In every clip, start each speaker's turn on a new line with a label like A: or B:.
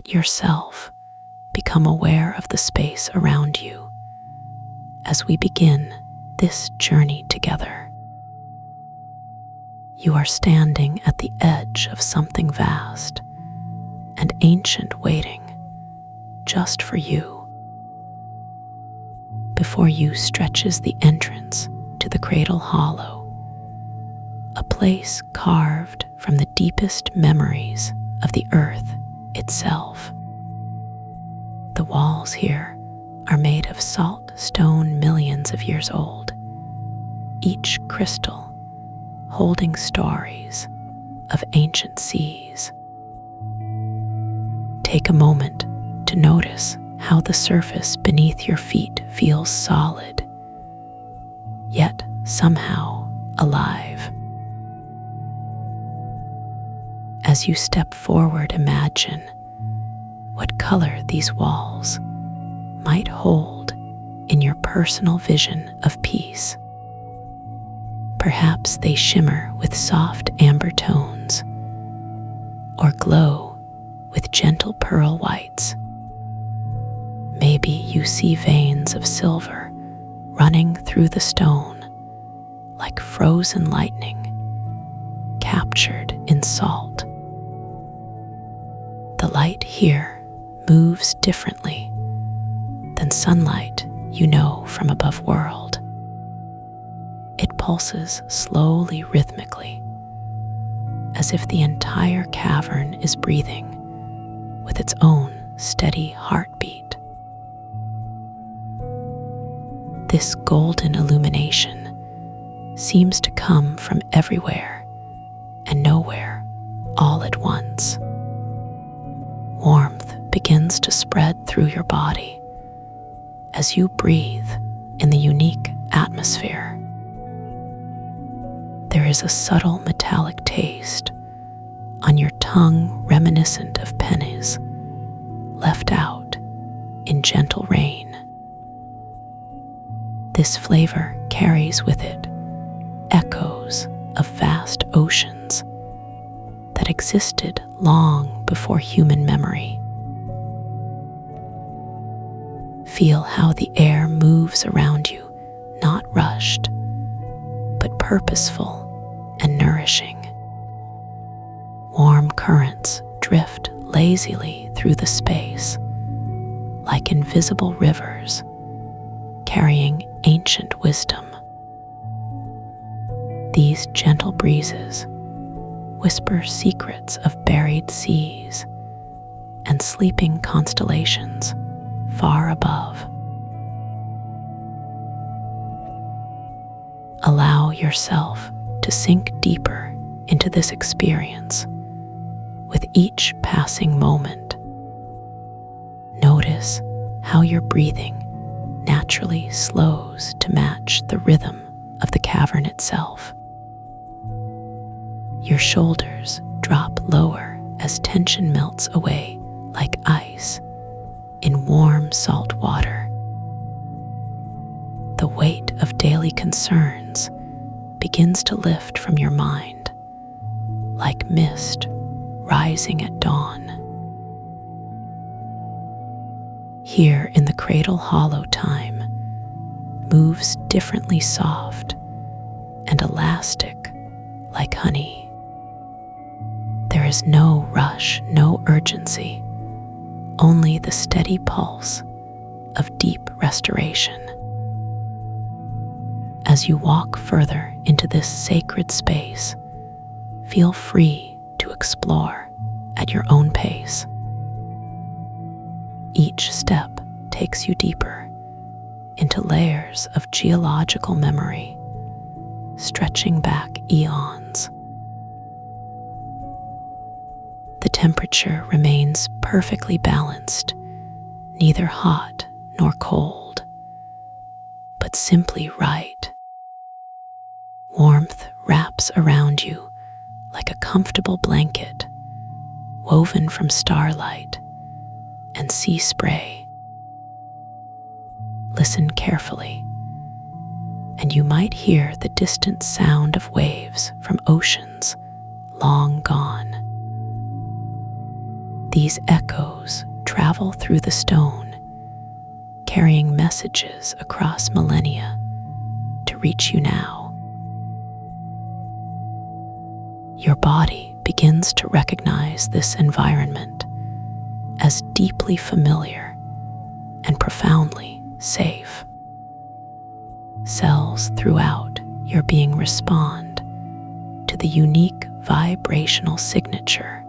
A: let yourself become aware of the space around you as we begin this journey together. You are standing at the edge of something vast and ancient waiting just for you. Before you stretches the entrance to the cradle hollow, a place carved from the deepest memories of the earth itself. The walls here are made of salt stone millions of years old, each crystal holding stories of ancient seas. Take a moment to notice how the surface beneath your feet feels solid, yet somehow alive. As you step forward, imagine what color these walls might hold in your personal vision of peace. Perhaps they shimmer with soft amber tones or glow with gentle pearl whites. Maybe you see veins of silver running through the stone like frozen lightning captured in salt. The light here moves differently than sunlight you know from above world. It pulses slowly, rhythmically, as if the entire cavern is breathing with its own steady heartbeat. This golden illumination seems to come from everywhere and nowhere all at once. Warmth begins to spread through your body as you breathe in the unique atmosphere. There is a subtle metallic taste on your tongue reminiscent of pennies left out in gentle rain. This flavor carries with it echoes of vast oceans that existed long before human memory. Feel how the air moves around you, not rushed, but purposeful and nourishing. Warm currents drift lazily through the space, like invisible rivers carrying ancient wisdom. These gentle breezes whisper secrets of buried seas and sleeping constellations far above. Allow yourself to sink deeper into this experience with each passing moment. Notice how your breathing naturally slows to match the rhythm of the cavern itself. Your shoulders drop lower as tension melts away like ice in warm salt water. The weight of daily concerns begins to lift from your mind like mist rising at dawn. Here in the cradle hollow, time moves differently, soft and elastic like honey. There is no rush, no urgency, only the steady pulse of deep restoration. As you walk further into this sacred space, feel free to explore at your own pace. Each step takes you deeper into layers of geological memory, stretching back eons. The temperature remains perfectly balanced, neither hot nor cold, but simply right. Warmth wraps around you like a comfortable blanket woven from starlight and sea spray. Listen carefully, and you might hear the distant sound of waves from oceans long gone. These echoes travel through the stone, carrying messages across millennia to reach you now. Your body begins to recognize this environment as deeply familiar and profoundly safe. Cells throughout your being respond to the unique vibrational signature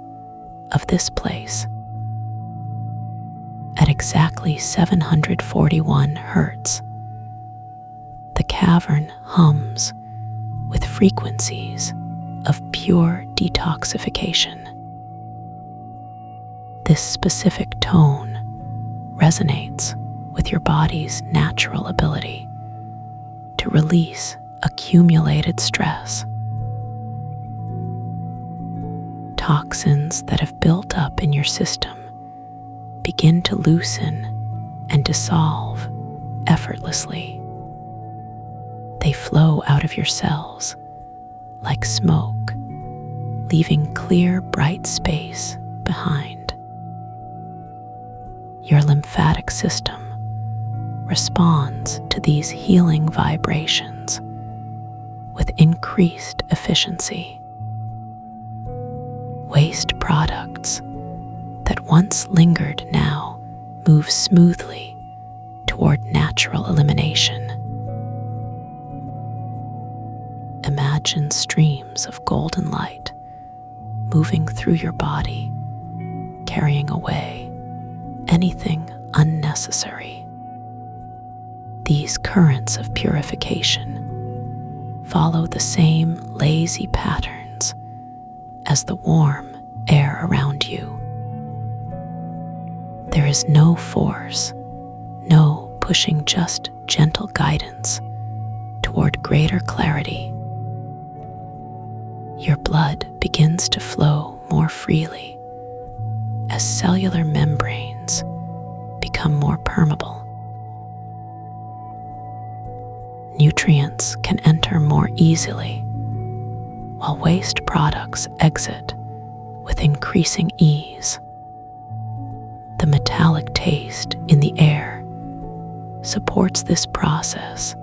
A: of this place. At exactly 741 Hertz, the cavern hums with frequencies of pure detoxification. This specific tone resonates with your body's natural ability to release accumulated stress. Toxins that have built up in your system begin to loosen and dissolve effortlessly. They flow out of your cells like smoke, leaving clear, bright space behind. Your lymphatic system responds to these healing vibrations with increased efficiency. Waste products that once lingered now move smoothly toward natural elimination. Imagine streams of golden light moving through your body, carrying away anything unnecessary. These currents of purification follow the same lazy patterns as the warm air around you. There is no force, no pushing, just gentle guidance toward greater clarity. Your blood begins to flow more freely as cellular membranes become more permeable. Nutrients can enter more easily, while waste products exit with increasing ease. The metallic taste in the air supports this process,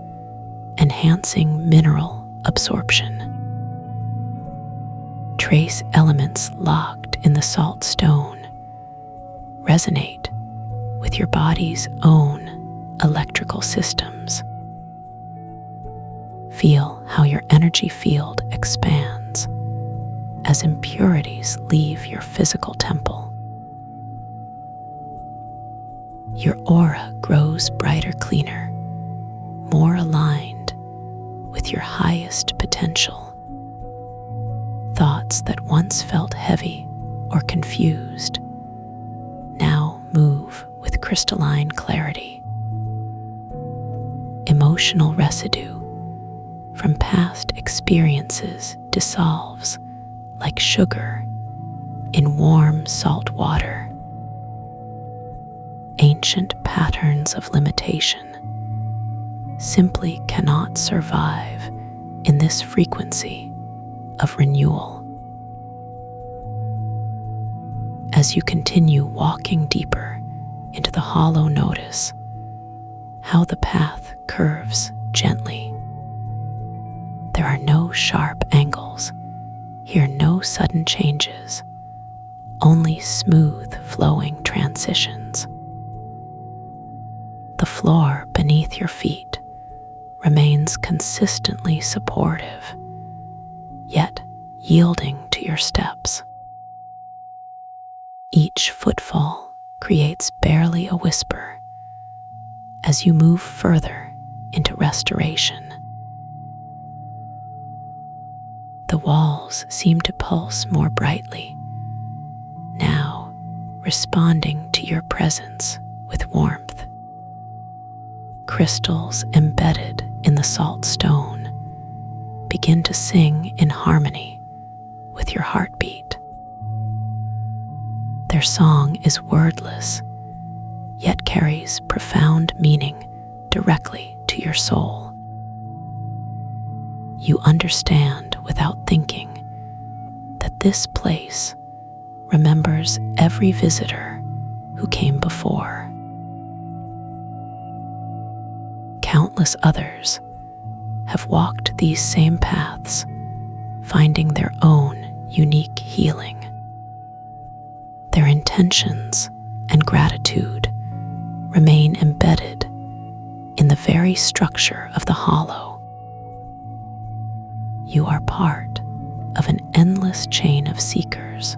A: enhancing mineral absorption. Trace elements locked in the salt stone resonate with your body's own electrical systems. Feel how your energy field expands as impurities leave your physical temple. Your aura grows brighter, cleaner, more aligned with your highest potential. Thoughts that once felt heavy or confused now move with crystalline clarity. Emotional residue from past experiences dissolves like sugar in warm salt water. Ancient patterns of limitation simply cannot survive in this frequency of renewal. As you continue walking deeper into the hollow, notice how the path curves gently. There are no sharp angles, here no sudden changes, only smooth flowing transitions. The floor beneath your feet remains consistently supportive, yet yielding to your steps. Each footfall creates barely a whisper as you move further into restoration. The walls seem to pulse more brightly, now responding to your presence with warmth. Crystals embedded in the salt stone begin to sing in harmony with your heartbeat. Their song is wordless, yet carries profound meaning directly to your soul. You understand without thinking that this place remembers every visitor who came before. Countless others have walked these same paths, finding their own unique healing. Their intentions and gratitude remain embedded in the very structure of the hollow. You are part of an endless chain of seekers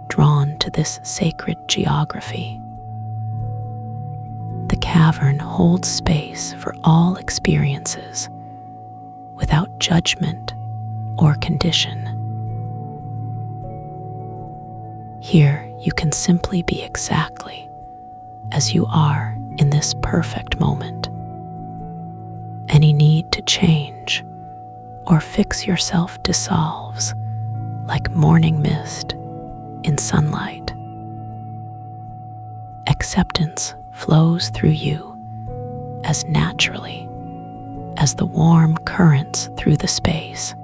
A: drawn to this sacred geography. The cavern holds space for all experiences without judgment or condition. Here you can simply be exactly as you are in this perfect moment. Any need to change or fix yourself dissolves like morning mist in sunlight. Acceptance flows through you as naturally as the warm currents through the space.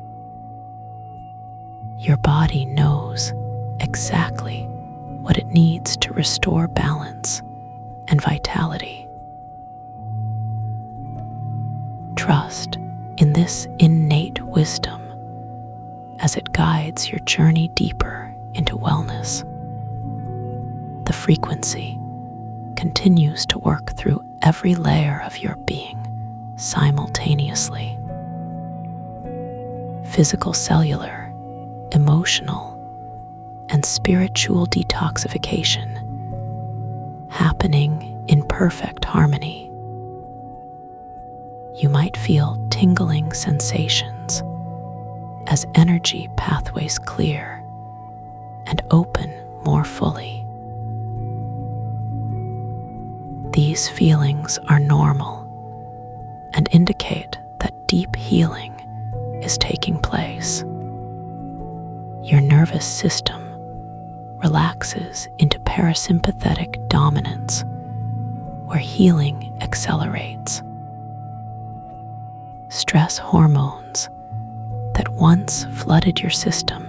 A: Your body knows exactly what it needs to restore balance and vitality. Trust in this innate wisdom as it guides your journey deeper into wellness. The frequency continues to work through every layer of your being simultaneously. Physical, cellular, emotional, and spiritual detoxification happening in perfect harmony. You might feel tingling sensations as energy pathways clear and open more fully. These feelings are normal and indicate that deep healing is taking place. Your nervous system relaxes into parasympathetic dominance, where healing accelerates. Stress hormones that once flooded your system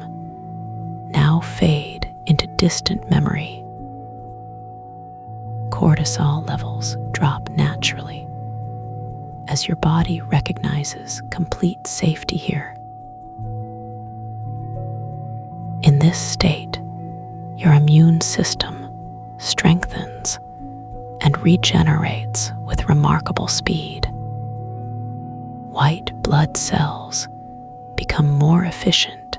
A: now fade into distant memory. Cortisol levels drop naturally as your body recognizes complete safety here. In this state, your immune system strengthens and regenerates with remarkable speed. White blood cells become more efficient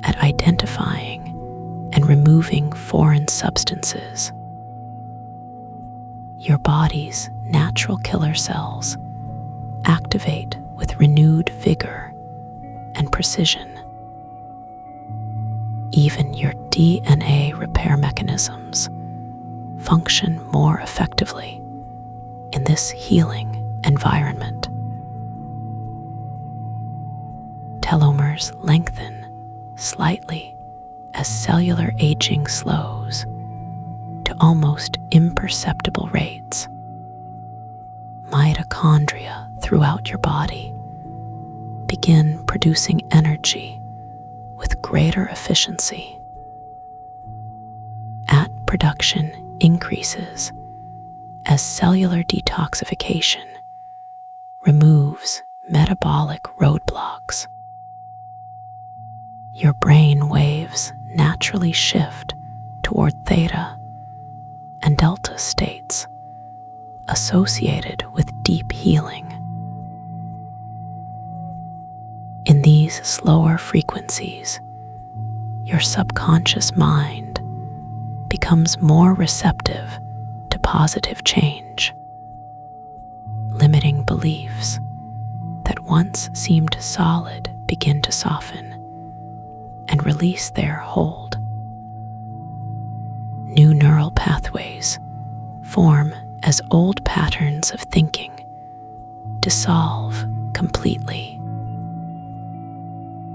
A: at identifying and removing foreign substances. Your body's natural killer cells activate with renewed vigor and precision. Even your DNA repair mechanisms function more effectively in this healing environment. Telomeres lengthen slightly as cellular aging slows to almost imperceptible rates. Mitochondria throughout your body begin producing energy with greater efficiency. AT production increases as cellular detoxification removes metabolic roadblocks. Your brain waves naturally shift toward theta and delta states associated with deep healing. In these slower frequencies, your subconscious mind becomes more receptive to positive change. Limiting beliefs that once seemed solid begin to soften and release their hold. New neural pathways form as old patterns of thinking dissolve completely.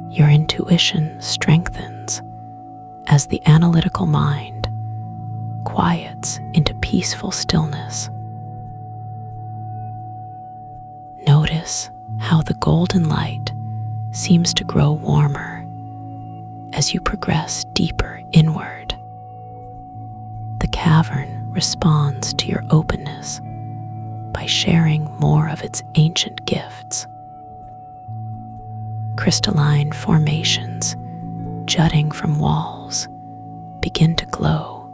A: Your intuition strengthens as the analytical mind quiets into peaceful stillness. Notice how the golden light seems to grow warmer as you progress deeper inward. The cavern responds to your openness by sharing more of its ancient gifts. Crystalline formations jutting from walls begin to glow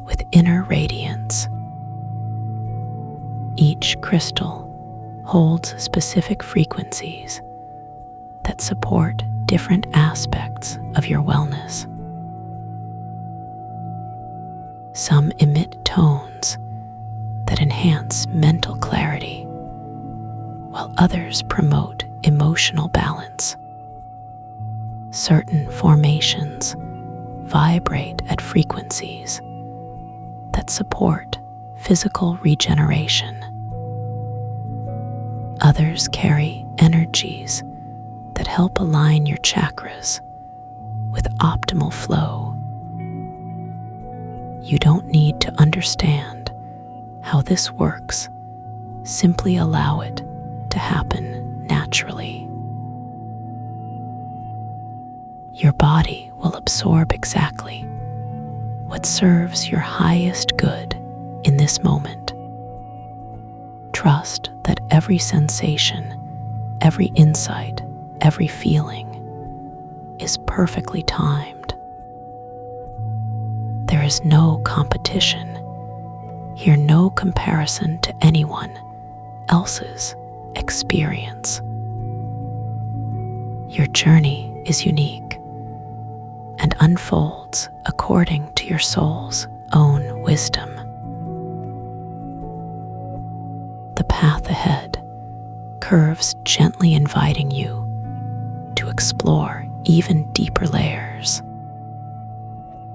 A: with inner radiance. Each crystal holds specific frequencies that support different aspects of your wellness. Some emit tones that enhance mental clarity, while others promote emotional balance. Certain formations vibrate at frequencies that support physical regeneration. Others carry energies that help align your chakras with optimal flow. You don't need to understand how this works. Simply allow it to happen naturally. Your body will absorb exactly what serves your highest good in this moment. Trust that every sensation, every insight, every feeling is perfectly timed. There is no competition here, no comparison to anyone else's experience. Your journey is unique and unfolds according to your soul's own wisdom. The path ahead curves gently, inviting you to explore even deeper layers.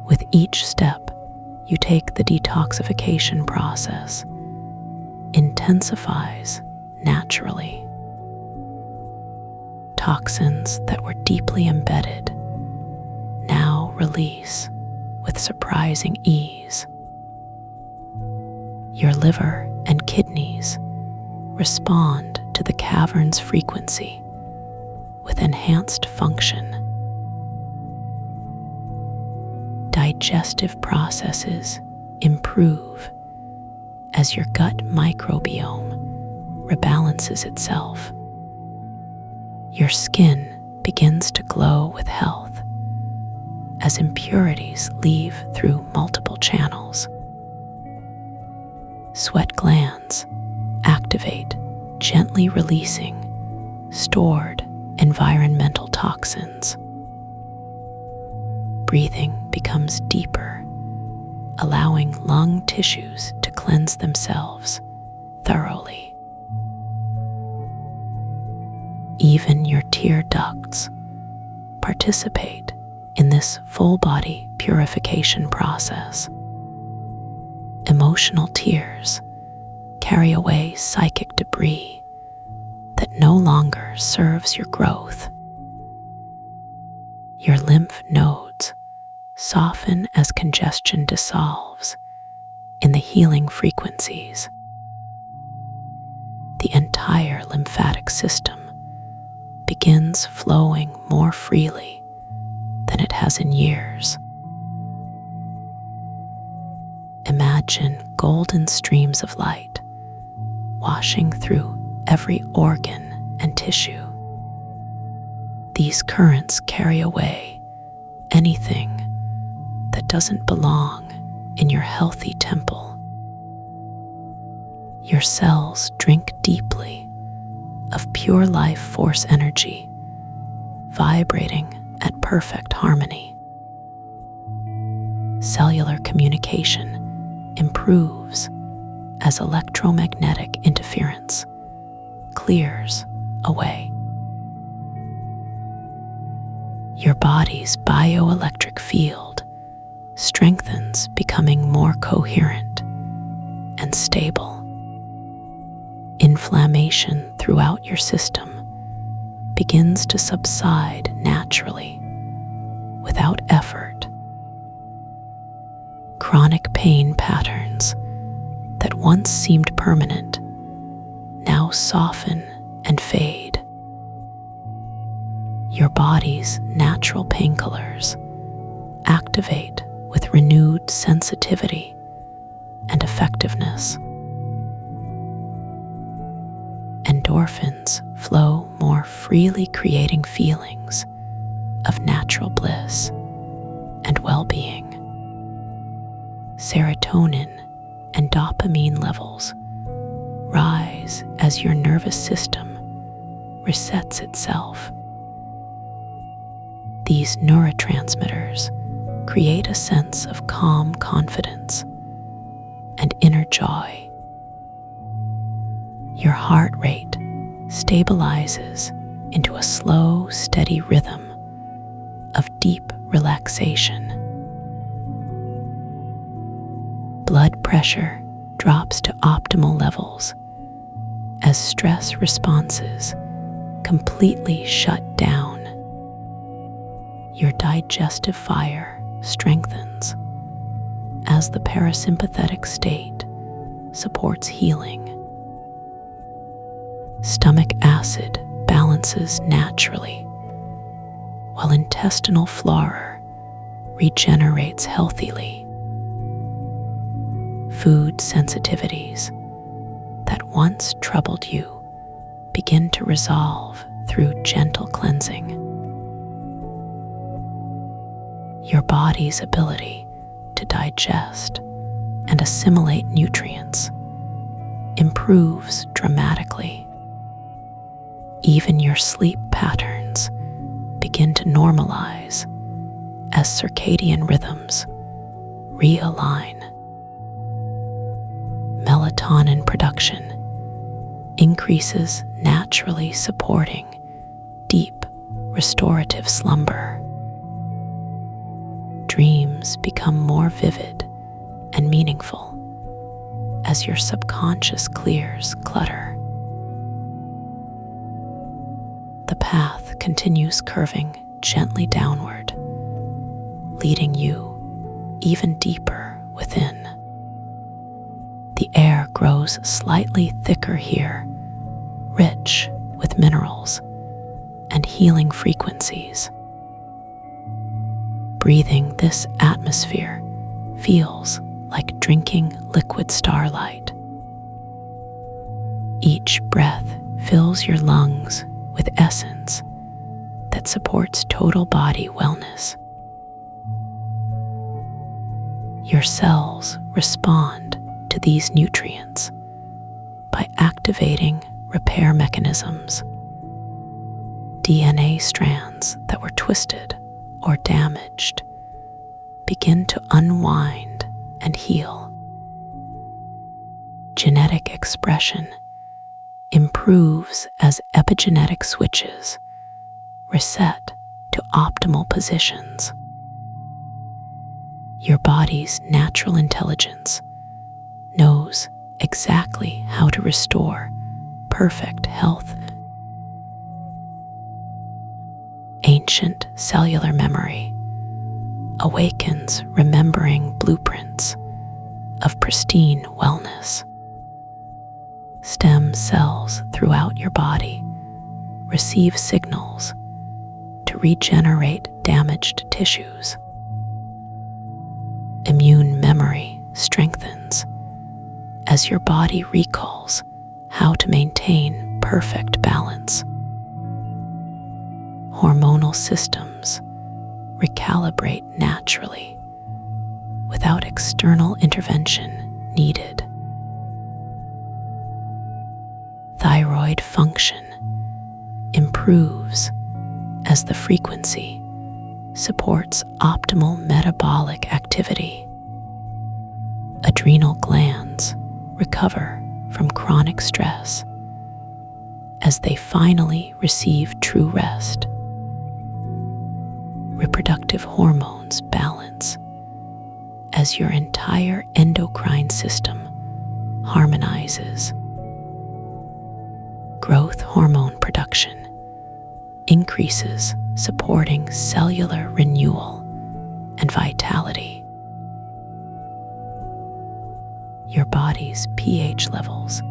A: With each step you take, the detoxification process intensifies naturally. Toxins that were deeply embedded now release with surprising ease. Your liver and kidneys respond to the cavern's frequency with enhanced function. Digestive processes improve as your gut microbiome rebalances itself. Your skin begins to glow with health as impurities leave through multiple channels. Sweat glands activate, gently releasing stored environmental toxins. Breathing becomes deeper, allowing lung tissues to cleanse themselves thoroughly. Even your tear ducts participate in this full-body purification process. Emotional tears carry away psychic debris that no longer serves your growth. Your lymph nodes soften as congestion dissolves in the healing frequencies. The entire lymphatic system begins flowing more freely than it has in years. Imagine golden streams of light washing through every organ and tissue. These currents carry away anything that doesn't belong in your healthy temple. Your cells drink deeply of pure life force energy, vibrating at perfect harmony. Cellular communication improves as electromagnetic interference clears away. Your body's bioelectric field strengthens, becoming more coherent and stable. Inflammation throughout your system begins to subside naturally, without effort. Chronic pain patterns that once seemed permanent now soften and fade. Your body's natural painkillers activate with renewed sensitivity and effectiveness. Endorphins flow more freely, creating feelings of natural bliss and well-being. Serotonin and dopamine levels rise as your nervous system resets itself. These neurotransmitters create a sense of calm confidence and inner joy. Your heart rate stabilizes into a slow, steady rhythm of deep relaxation. Blood pressure drops to optimal levels as stress responses completely shut down. Your digestive fire strengthens as the parasympathetic state supports healing. Stomach acid balances naturally, while intestinal flora regenerates healthily. Food sensitivities that once troubled you begin to resolve through gentle cleansing. Your body's ability to digest and assimilate nutrients improves dramatically. Even your sleep patterns begin to normalize as circadian rhythms realign. Melatonin production increases, naturally supporting deep, restorative slumber. Dreams become more vivid and meaningful as your subconscious clears clutter. The path continues curving gently downward, leading you even deeper within. The air grows slightly thicker here, rich with minerals and healing frequencies. Breathing this atmosphere feels like drinking liquid starlight. Each breath fills your lungs with essence that supports total body wellness. Your cells respond to these nutrients by activating repair mechanisms. DNA strands that were twisted or damaged begin to unwind and heal. Genetic expression improves as epigenetic switches reset to optimal positions. Your body's natural intelligence knows exactly how to restore perfect health. Ancient cellular memory awakens, remembering blueprints of pristine wellness. Stem cells throughout your body receive signals to regenerate damaged tissues. Immune memory strengthens as your body recalls how to maintain perfect balance. Hormonal systems recalibrate naturally without external intervention needed. Thyroid function improves as the frequency supports optimal metabolic activity. Adrenal glands recover from chronic stress as they finally receive true rest. Reproductive hormones balance as your entire endocrine system harmonizes. Growth hormone production increases, supporting cellular renewal and vitality. Your body's pH levels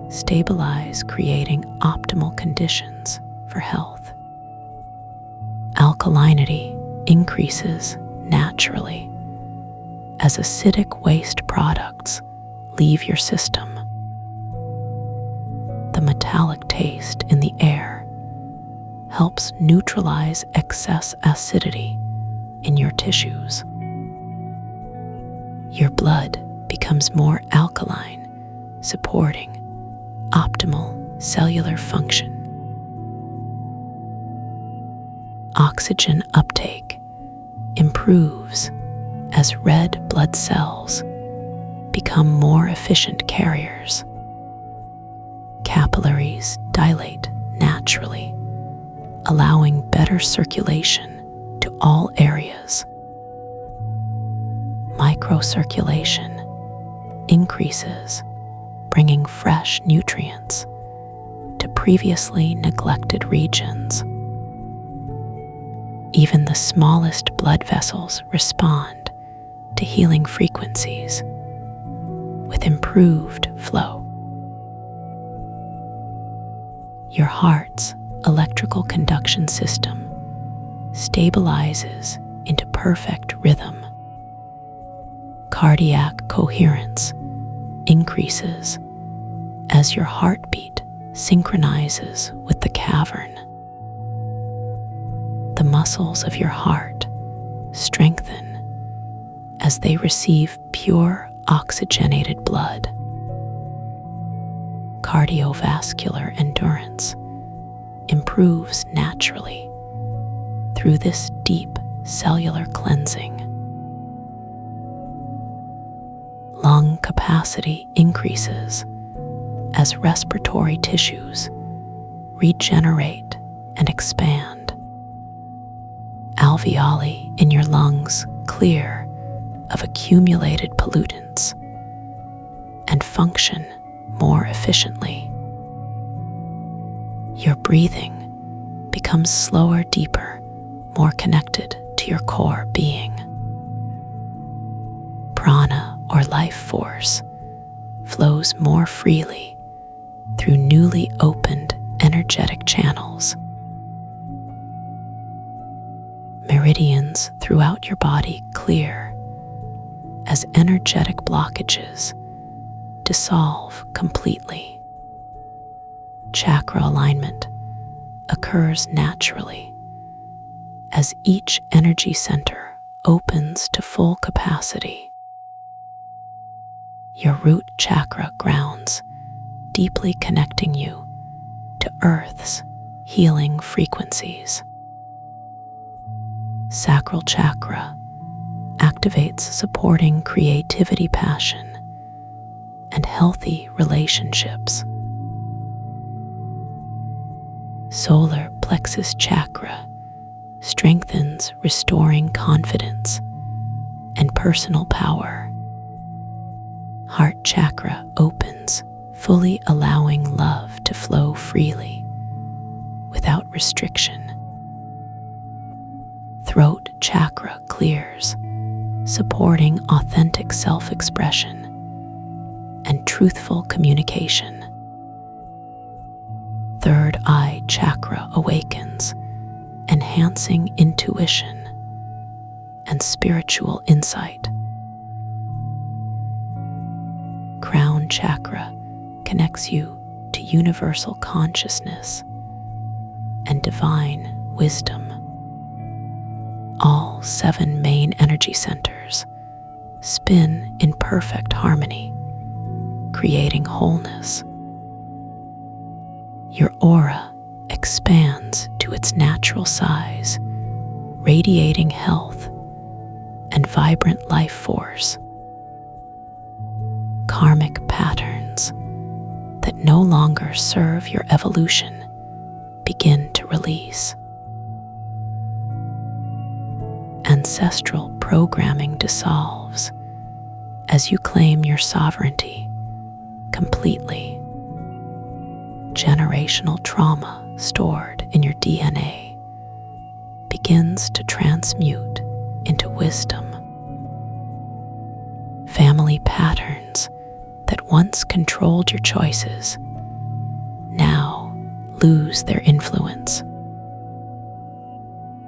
A: stabilize, creating optimal conditions for health. Alkalinity increases, naturally as acidic waste products leave your system. The metallic taste in the air helps neutralize excess acidity in your tissues. Your blood becomes more alkaline, supporting optimal cellular function. Oxygen uptake improves as red blood cells become more efficient carriers. Capillaries dilate naturally, allowing better circulation to all areas. Microcirculation increases, bringing fresh nutrients to previously neglected regions. Even the smallest blood vessels respond to healing frequencies with improved flow. Your heart's electrical conduction system stabilizes into perfect rhythm. Cardiac coherence increases as your heartbeat synchronizes with the cavern. The muscles of your heart strengthen as they receive pure oxygenated blood. Cardiovascular endurance improves naturally through this deep cellular cleansing. Lung capacity increases as respiratory tissues regenerate and expand. Alveoli in your lungs clear of accumulated pollutants and function more efficiently. Your breathing becomes slower, deeper, more connected to your core being. Prana, or life force, flows more freely through newly opened energetic channels. Meridians throughout your body clear as energetic blockages dissolve completely. Chakra alignment occurs naturally as each energy center opens to full capacity. Your root chakra grounds, deeply connecting you to Earth's healing frequencies. Sacral chakra activates, supporting creativity, passion, and healthy relationships. Solar plexus chakra strengthens, restoring confidence and personal power. Heart chakra opens, fully allowing love to flow freely without restriction. Throat chakra clears, supporting authentic self-expression and truthful communication. Third eye chakra awakens, enhancing intuition and spiritual insight. Crown chakra connects you to universal consciousness and divine wisdom. All 7 main energy centers spin in perfect harmony, creating wholeness. Your aura expands to its natural size, radiating health and vibrant life force. Karmic patterns that no longer serve your evolution begin to release. Ancestral programming dissolves as you claim your sovereignty completely. Generational trauma stored in your DNA begins to transmute into wisdom. Family patterns that once controlled your choices now lose their influence.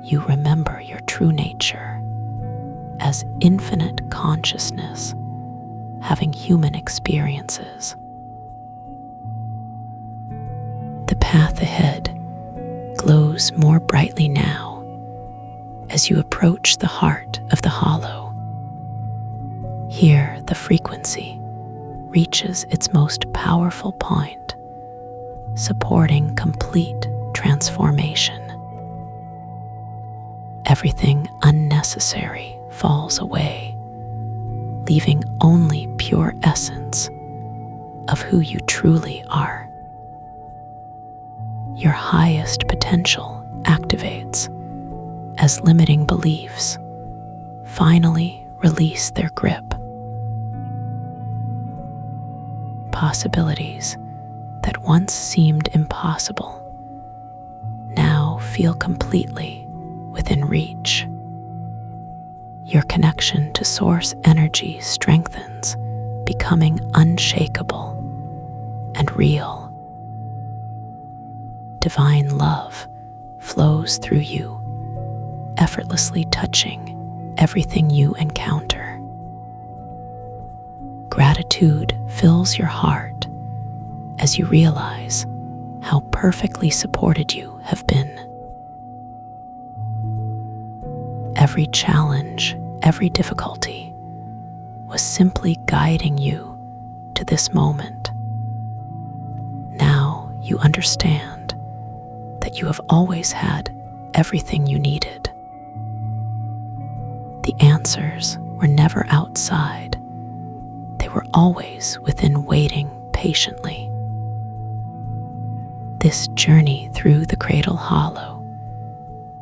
A: You remember your true nature as infinite consciousness having human experiences. The path ahead glows more brightly now as you approach the heart of the hollow. Here, the frequency reaches its most powerful point, supporting complete transformation. Everything unnecessary falls away, leaving only pure essence of who you truly are. Your highest potential activates as limiting beliefs finally release their grip. Possibilities that once seemed impossible now feel completely within reach. Your connection to source energy strengthens, becoming unshakable and real. Divine love flows through you, effortlessly touching everything you encounter. Gratitude fills your heart as you realize how perfectly supported you have been. Every challenge, every difficulty was simply guiding you to this moment. Now you understand that you have always had everything you needed. The answers were never outside. They were always within, waiting patiently. This journey through the cradle hollow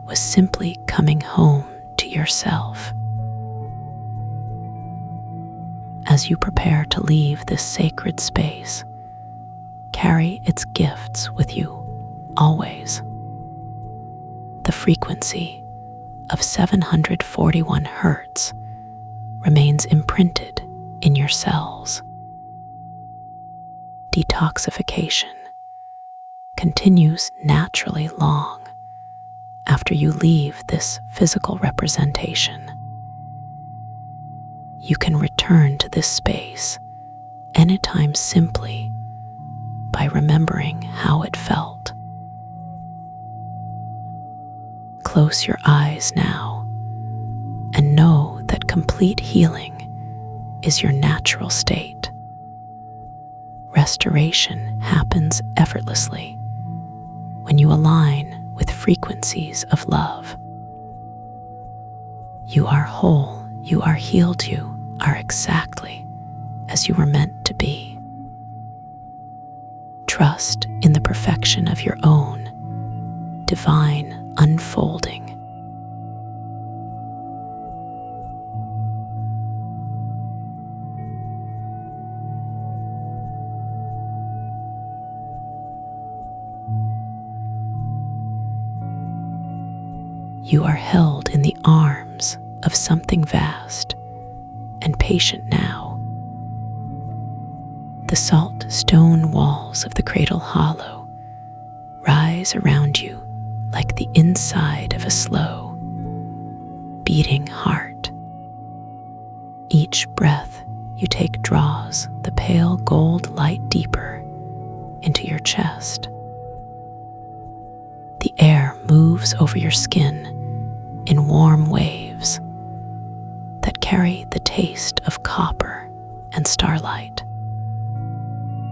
A: was simply coming home to yourself. As you prepare to leave this sacred space, carry its gifts with you always. The frequency of 741 Hertz remains imprinted in your cells. Detoxification continues naturally long after you leave this physical representation. You can return to this space anytime simply by remembering how it felt. Close your eyes now and know that complete healing is your natural state. Restoration happens effortlessly when you align with frequencies of love. You are whole, you are healed, you are exactly as you were meant to be. Trust in the perfection of your own divine unfolding. You are held in the arms of something vast and patient now. The salt stone walls of the cradle hollow rise around you like the inside of a slow, beating heart. Each breath you take draws the pale gold light deeper into your chest. The air moves over your skin in warm waves that carry the taste of copper and starlight.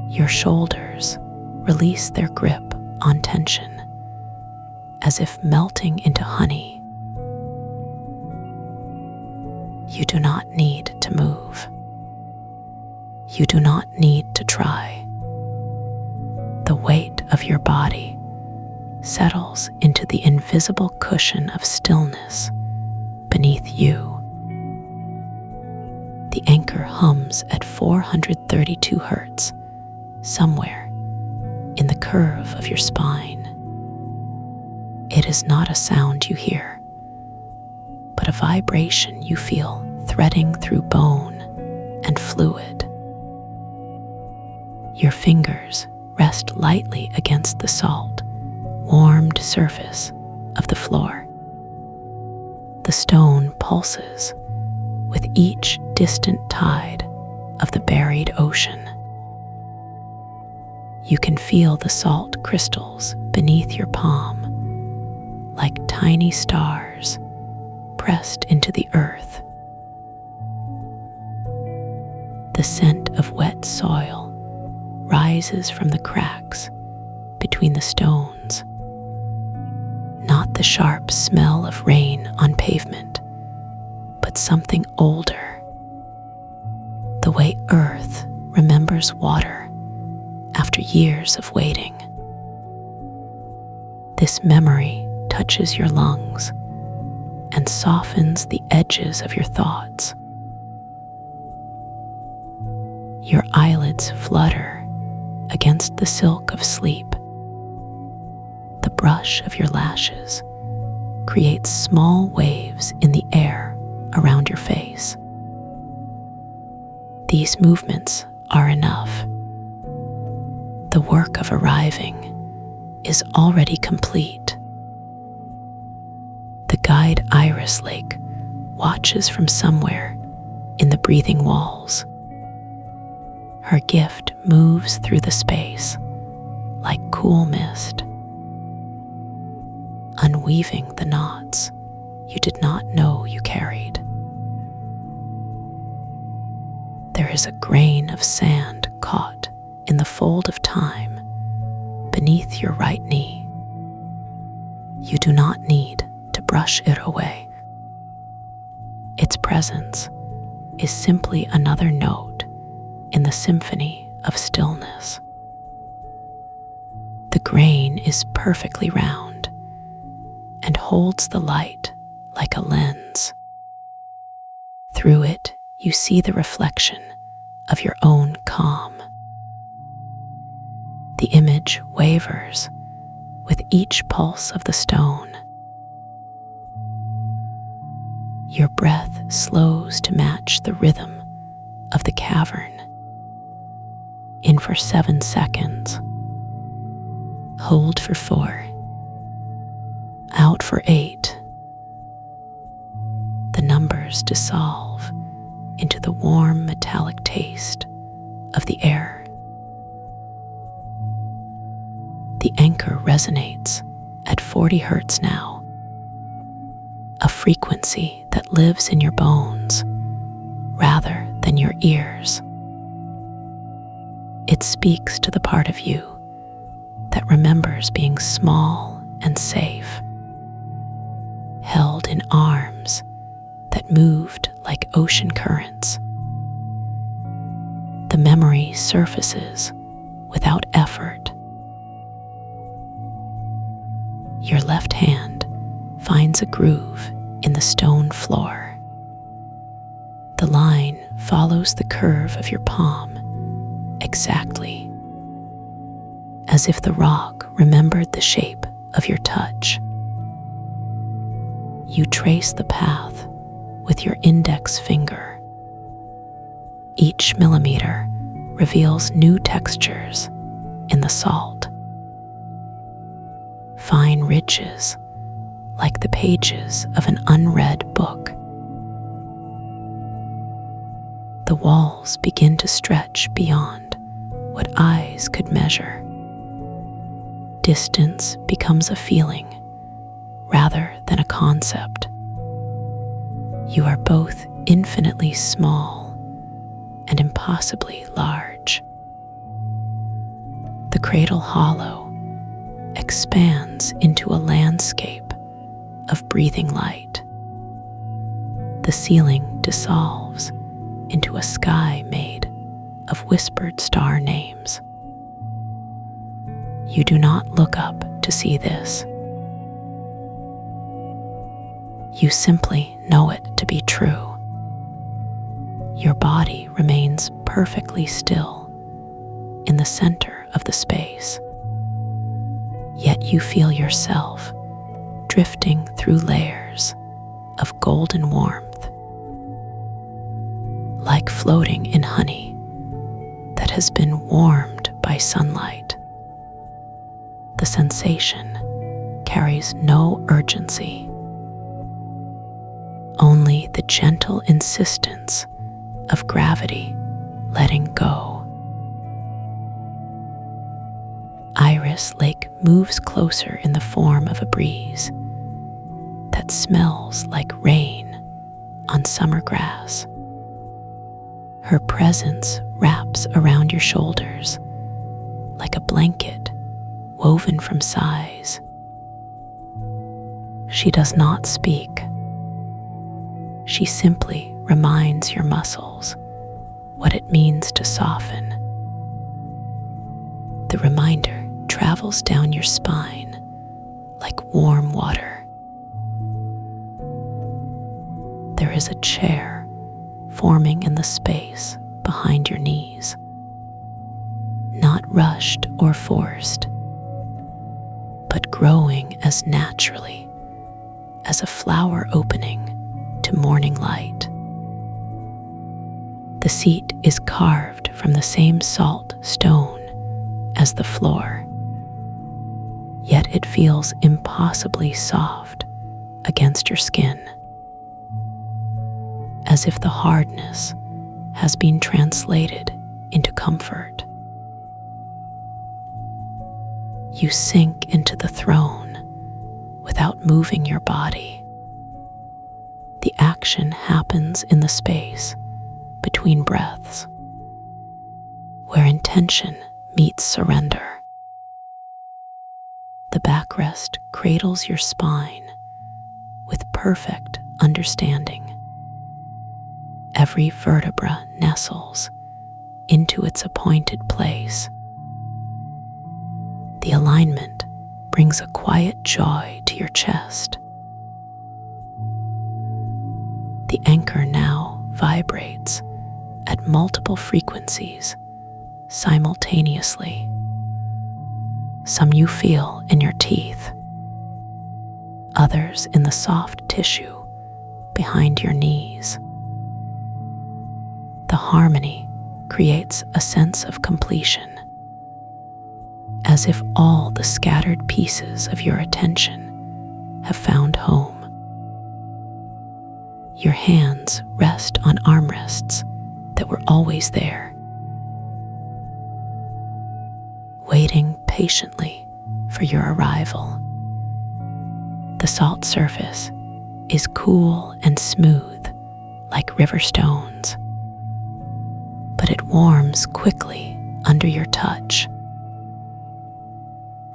A: Your shoulders release their grip on tension, as if melting into honey. You do not need to move. You do not need to try. The weight of your body settles into the invisible cushion of stillness beneath you. The anchor hums at 432 Hertz, somewhere in the curve of your spine. It is not a sound you hear, but a vibration you feel threading through bone and fluid. Your fingers rest lightly against the salt, warmed surface of the floor. The stone pulses with each distant tide of the buried ocean. You can feel the salt crystals beneath your palm, like tiny stars pressed into the earth. The scent of wet soil rises from the cracks between the stones, not the sharp smell of rain on pavement, but something older, the way earth remembers water after years of waiting. This memory touches your lungs and softens the edges of your thoughts. Your eyelids flutter against the silk of sleep. The brush of your lashes creates small waves in the air around your face. These movements are enough. The work of arriving is already complete. The guide Iris Lake watches from somewhere in the breathing walls. Her gift moves through the space like cool mist, unweaving the knots you did not know you carried. There is a grain of sand caught in the fold of time beneath your right knee. You do not need to brush it away. Its presence is simply another note in the symphony of stillness. The grain is perfectly round and holds the light like a lens. Through it, you see the reflection of your own calm. The image wavers with each pulse of the stone. Your breath slows to match the rhythm of the cavern. In for 7 seconds. Hold for 4. Out for 8. The numbers dissolve into the warm metallic taste of the air. The anchor resonates at 40 Hertz now, a frequency that lives in your bones rather than your ears. It speaks to the part of you that remembers being small and safe, held in arms that moved like ocean currents. The memory surfaces without effort. Your left hand finds a groove in the stone floor. The line follows the curve of your palm exactly, as if the rock remembered the shape of your touch. You trace the path with your index finger. Each millimeter reveals new textures in the salt. Fine ridges like the pages of an unread book. The walls begin to stretch beyond what eyes could measure. Distance becomes a feeling rather than a concept. You are both infinitely small and impossibly large. The cradle hollow expands into a landscape of breathing light. The ceiling dissolves into a sky made of whispered star names. You do not look up to see this. You simply know it to be true. Your body remains perfectly still in the center of the space. Yet you feel yourself drifting through layers of golden warmth, like floating in honey that has been warmed by sunlight. The sensation carries no urgency, only the gentle insistence of gravity letting go. Iris Lake moves closer in the form of a breeze that smells like rain on summer grass. Her presence wraps around your shoulders like a blanket woven from sighs. She does not speak. She simply reminds your muscles what it means to soften. The reminder travels down your spine like warm water. There is a chair forming in the space behind your knees, not rushed or forced, but growing as naturally as a flower opening to morning light. The seat is carved from the same salt stone as the floor, yet it feels impossibly soft against your skin, as if the hardness has been translated into comfort. You sink into the throne without moving your body. The action happens in the space between breaths, where intention meets surrender. The backrest cradles your spine with perfect understanding. Every vertebra nestles into its appointed place. The alignment brings a quiet joy to your chest. The anchor now vibrates at multiple frequencies simultaneously. Some you feel in your teeth, others in the soft tissue behind your knees. The harmony creates a sense of completion, as if all the scattered pieces of your attention have found home. Your hands rest on armrests that were always there, waiting patiently for your arrival. The salt surface is cool and smooth like river stones, but it warms quickly under your touch,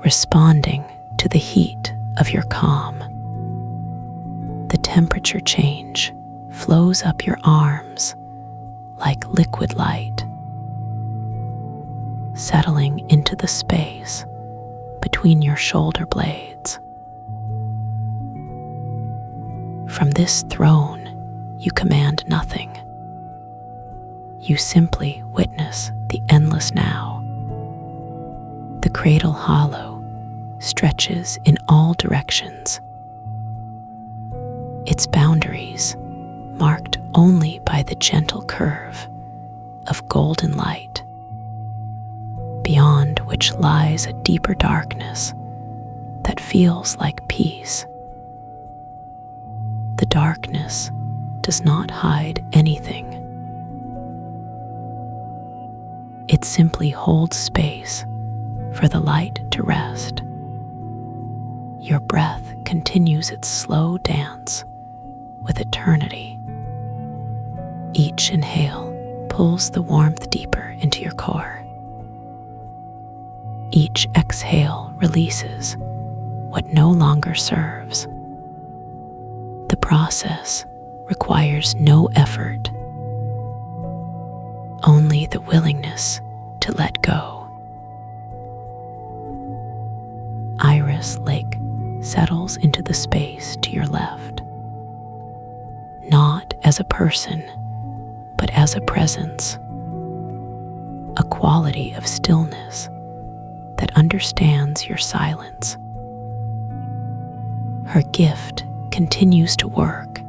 A: responding to the heat of your calm. The temperature change flows up your arms like liquid light, settling into the space between your shoulder blades. From this throne, you command nothing. You simply witness the endless now. The cradle hollow stretches in all directions, its boundaries marked only by the gentle curve of golden light, beyond which lies a deeper darkness that feels like peace. The darkness does not hide anything. It simply holds space for the light to rest. Your breath continues its slow dance with eternity. Each inhale pulls the warmth deeper into your core. Each exhale releases what no longer serves. The process requires no effort, only the willingness to let go. Iris Lake settles into the space to your left, not as a person, but as a presence, a quality of stillness that understands your silence. Her gift continues to work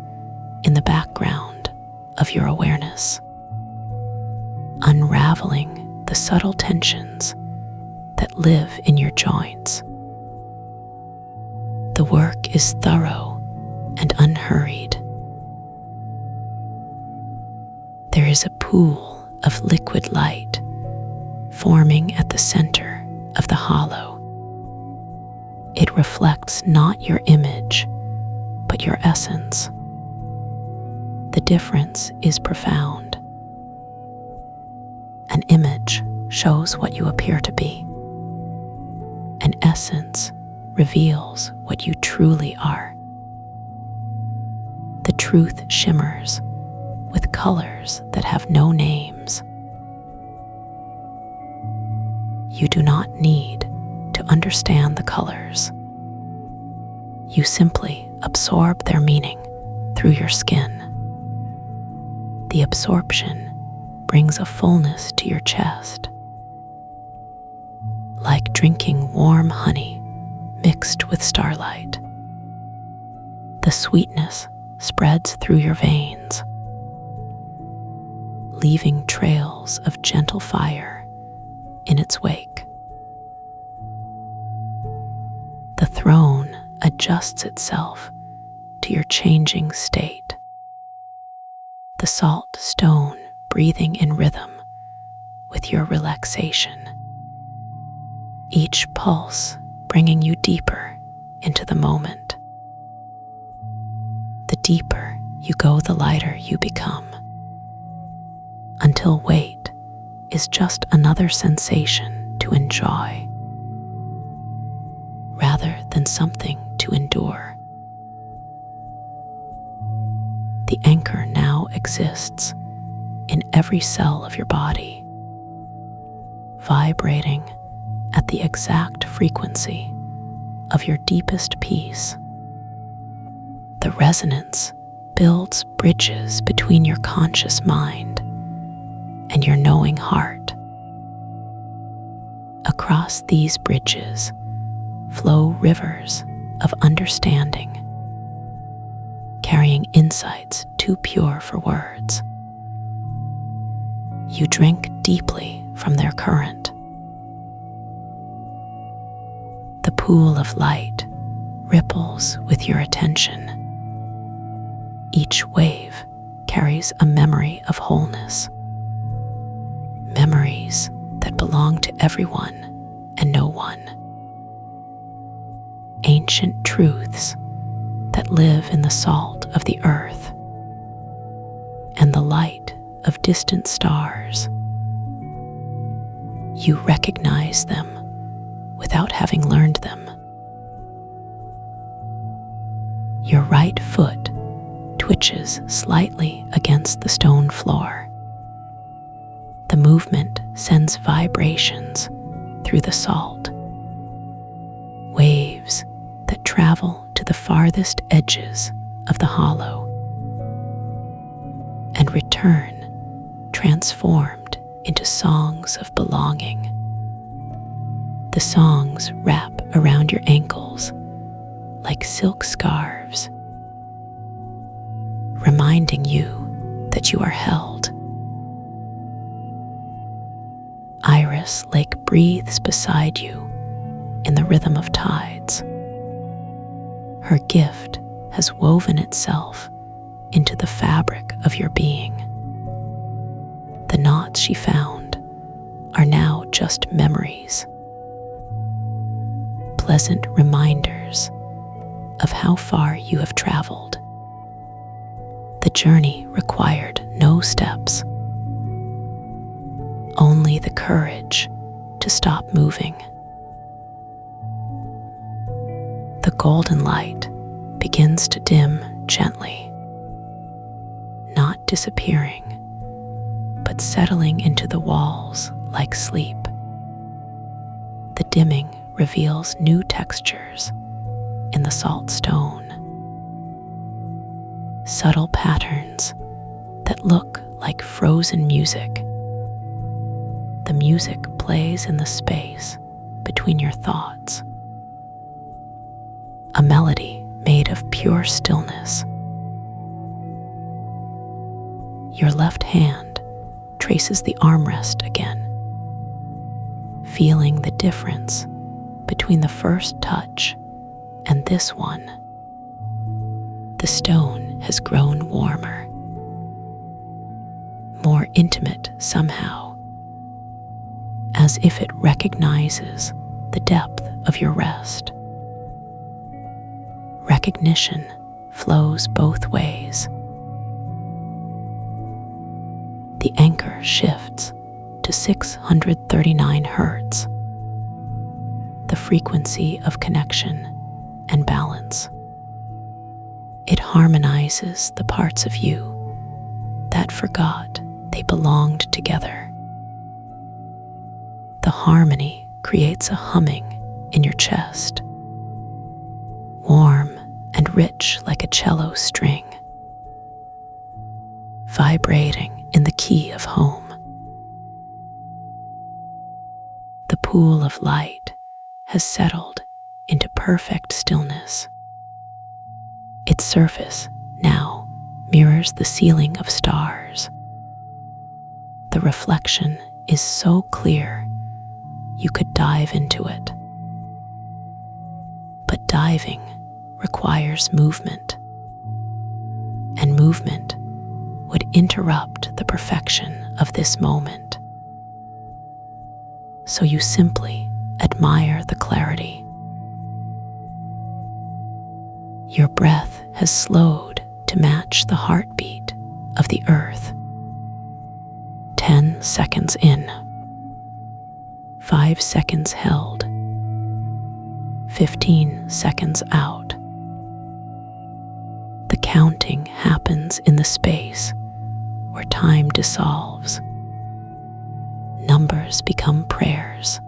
A: in the background of your awareness, unraveling the subtle tensions that live in your joints. The work is thorough and unhurried, pool of liquid light forming at the center of the hollow. It reflects not your image, but your essence. The difference is profound. An image shows what you appear to be. An essence reveals what you truly are. The truth shimmers with colors that have no names. You do not need to understand the colors. You simply absorb their meaning through your skin. The absorption brings a fullness to your chest, like drinking warm honey mixed with starlight. The sweetness spreads through your veins, leaving trails of gentle fire in its wake. The throne adjusts itself to your changing state. The salt stone breathing in rhythm with your relaxation. Each pulse bringing you deeper into the moment. The deeper you go, the lighter you become, until weight is just another sensation to enjoy, rather than something to endure. The anchor now exists in every cell of your body, vibrating at the exact frequency of your deepest peace. The resonance builds bridges between your conscious mind and your knowing heart. Across these bridges flow rivers of understanding, carrying insights too pure for words. You drink deeply from their current. The pool of light ripples with your attention. Each wave carries a memory of wholeness. Memories that belong to everyone and no one. Ancient truths that live in the salt of the earth and the light of distant stars. You recognize them without having learned them. Your right foot twitches slightly against the stone floor. The movement sends vibrations through the salt, waves that travel to the farthest edges of the hollow and return transformed into songs of belonging. The songs wrap around your ankles like silk scarves, reminding you that you are held. Iris Lake breathes beside you in the rhythm of tides. Her gift has woven itself into the fabric of your being. The knots she found are now just memories, pleasant reminders of how far you have traveled. The journey required no steps, only the courage to stop moving. The golden light begins to dim gently, not disappearing, but settling into the walls like sleep. The dimming reveals new textures in the salt stone, subtle patterns that look like frozen music. The music plays in the space between your thoughts, a melody made of pure stillness. Your left hand traces the armrest again, feeling the difference between the first touch and this one. The stone has grown warmer, more intimate somehow, as if it recognizes the depth of your rest. Recognition flows both ways. The anchor shifts to 639 Hertz, the frequency of connection and balance. It harmonizes the parts of you that forgot they belonged together. The harmony creates a humming in your chest, warm and rich like a cello string, vibrating in the key of home. The pool of light has settled into perfect stillness. Its surface now mirrors the ceiling of stars. The reflection is so clear you could dive into it. But diving requires movement, and movement would interrupt the perfection of this moment. So you simply admire the clarity. Your breath has slowed to match the heartbeat of the earth. 10 seconds in, 5 seconds held, 15 seconds out. The counting happens in the space where time dissolves. Numbers become prayers.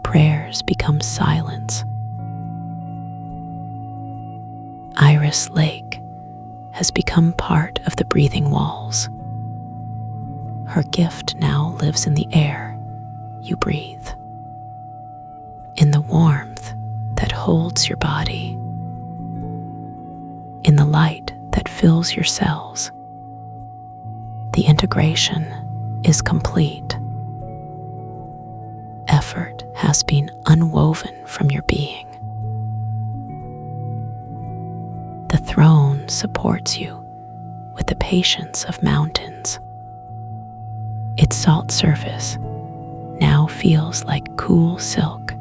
A: Prayers become silence. Iris Lake has become part of the breathing walls. Her gift now lives in the air you breathe, in the warmth that holds your body, in the light that fills your cells. The integration is complete. Effort has been unwoven from your being. The throne supports you with the patience of mountains. Its salt surface now feels like cool silk.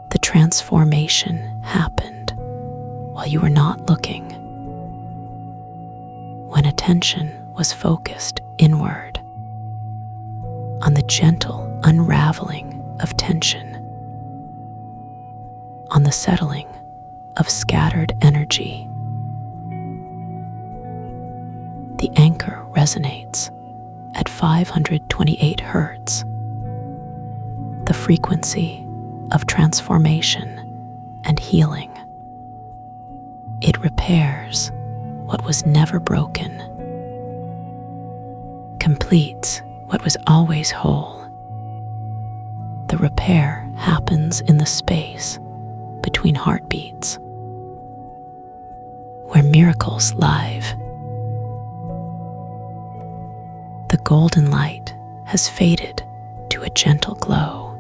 A: The transformation happened while you were not looking, when attention was focused inward, on the gentle unraveling of tension, on the settling of scattered energy. The anchor resonates at 528 Hertz, the frequency of transformation and healing. It repairs what was never broken, completes what was always whole. The repair happens in the space between heartbeats, where miracles live. The golden light has faded to a gentle glow,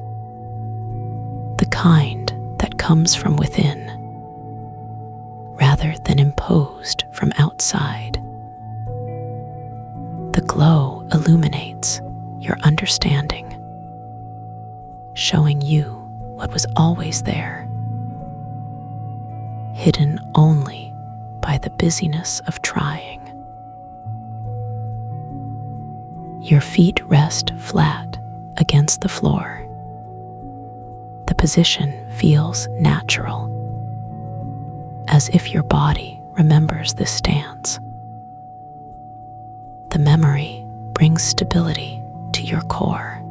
A: the kind that comes from within, rather than imposed from outside. The glow illuminates your understanding, showing you what was always there, hidden only by the busyness of trying. Your feet rest flat against the floor. The position feels natural, as if your body remembers this stance. The memory brings stability to your core,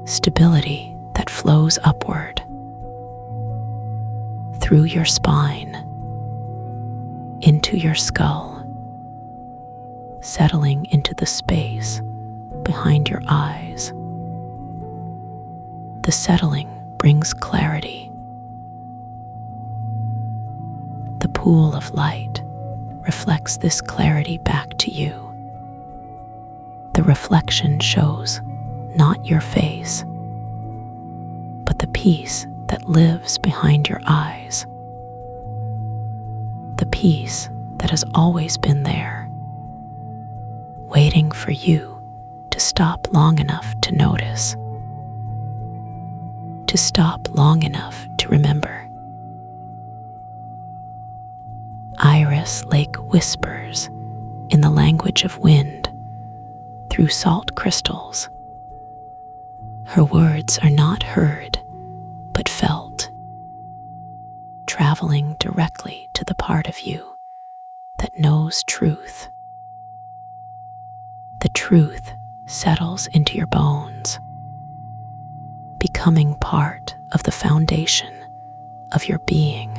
A: stability that flows upward, through your spine, into your skull, settling into the space behind your eyes. The settling brings clarity. The pool of light reflects this clarity back to you. The reflection shows not your face, but the peace that lives behind your eyes. The peace that has always been there, waiting for you to stop long enough to notice, to stop long enough to remember. Iris Lake whispers in the language of wind through salt crystals. Her words are not heard, but felt, traveling directly to the part of you that knows truth. The truth settles into your bones, becoming part of the foundation of your being.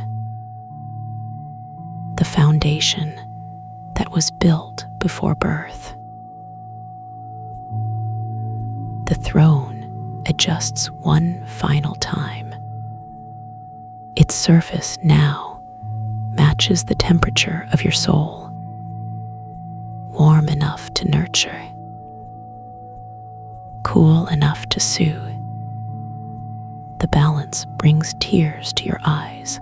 A: The foundation that was built before birth. The throne adjusts one final time. Its surface now matches the temperature of your soul, warm enough to nurture, cool enough to soothe. The balance brings tears to your eyes,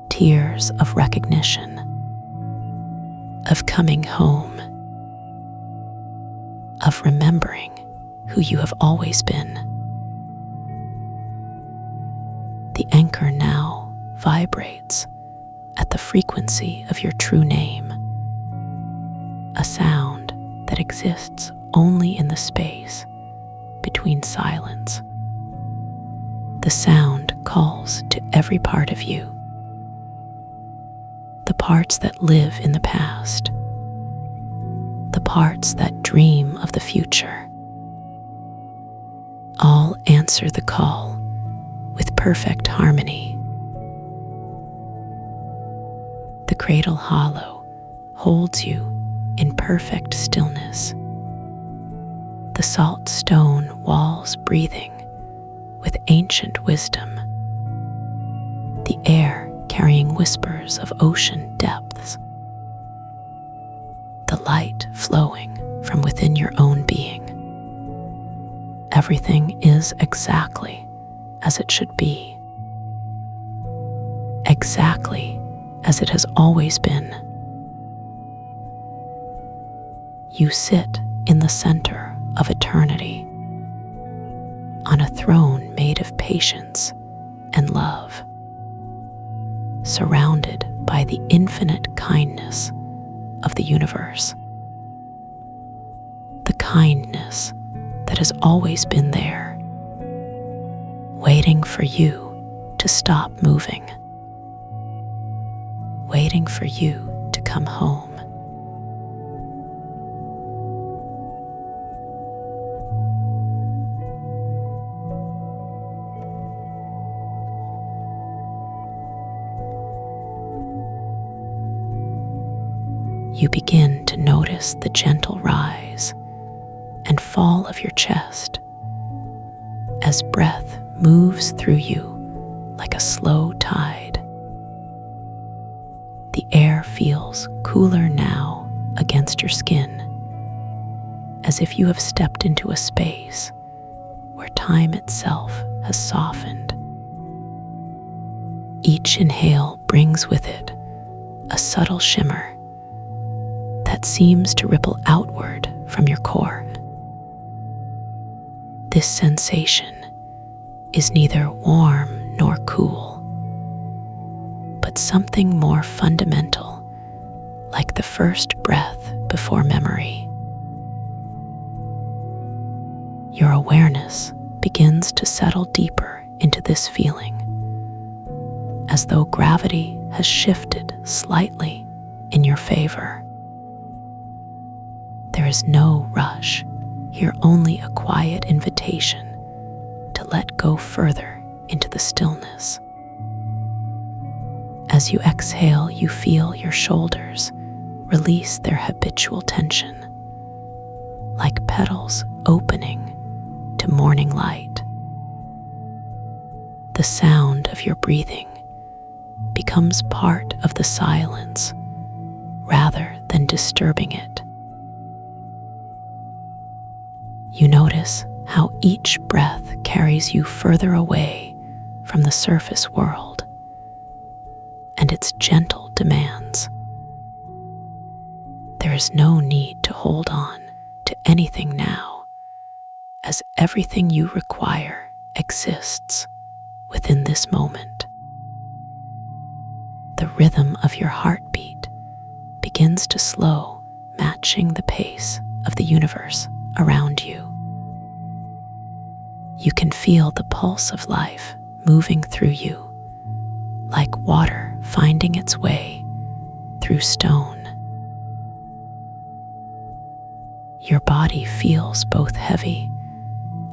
A: tears of recognition, of coming home, of remembering who you have always been. The anchor now vibrates at the frequency of your true name, a sound that exists only in the space between silence. The sound calls to every part of you, the parts that live in the past, the parts that dream of the future. All answer the call with perfect harmony. The cradle hollow holds you in perfect stillness, the salt stone walls breathing with ancient wisdom, the air carrying whispers of ocean depths, the light flowing from within your own being. Everything is exactly as it should be, exactly as it has always been. You sit in the center of eternity, on a throne made of patience and love, surrounded by the infinite kindness of the universe. The kindness that has always been there, waiting for you to stop moving, waiting for you to come home. You begin to notice the gentle rise and fall of your chest as breath moves through you like a slow tide. The air feels cooler now against your skin, as if you have stepped into a space where time itself has softened. Each inhale brings with it a subtle shimmer that seems to ripple outward from your core. This sensation is neither warm nor cool, but something more fundamental, like the first breath before memory. Your awareness begins to settle deeper into this feeling, as though gravity has shifted slightly in your favor. There is no rush, here only a quiet invitation to let go further into the stillness. As you exhale, you feel your shoulders release their habitual tension, like petals opening to morning light. The sound of your breathing becomes part of the silence rather than disturbing it. You notice how each breath carries you further away from the surface world and its gentle demands. There There is no need to hold on to anything now, as everything you require exists within this moment. The rhythm of your heartbeat begins to slow, matching the pace of the universe around you. You can feel the pulse of life moving through you, like water finding its way through stone. Your body feels both heavy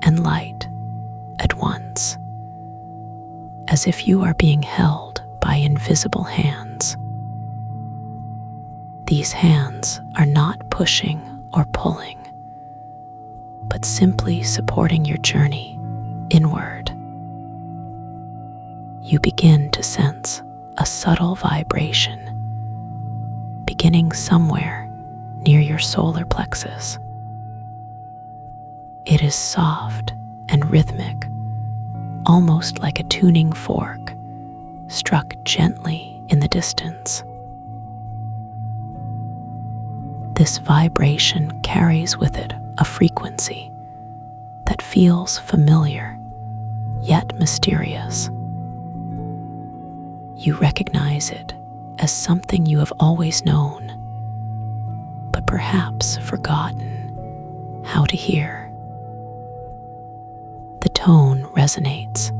A: and light at once, as if you are being held by invisible hands. These hands are not pushing or pulling, but simply supporting your journey inward. You begin to sense a subtle vibration beginning somewhere near your solar plexus. It is soft and rhythmic, almost like a tuning fork struck gently in the distance. This vibration carries with it a frequency that feels familiar yet mysterious. You recognize it as something you have always known, but perhaps forgotten how to hear. The tone resonates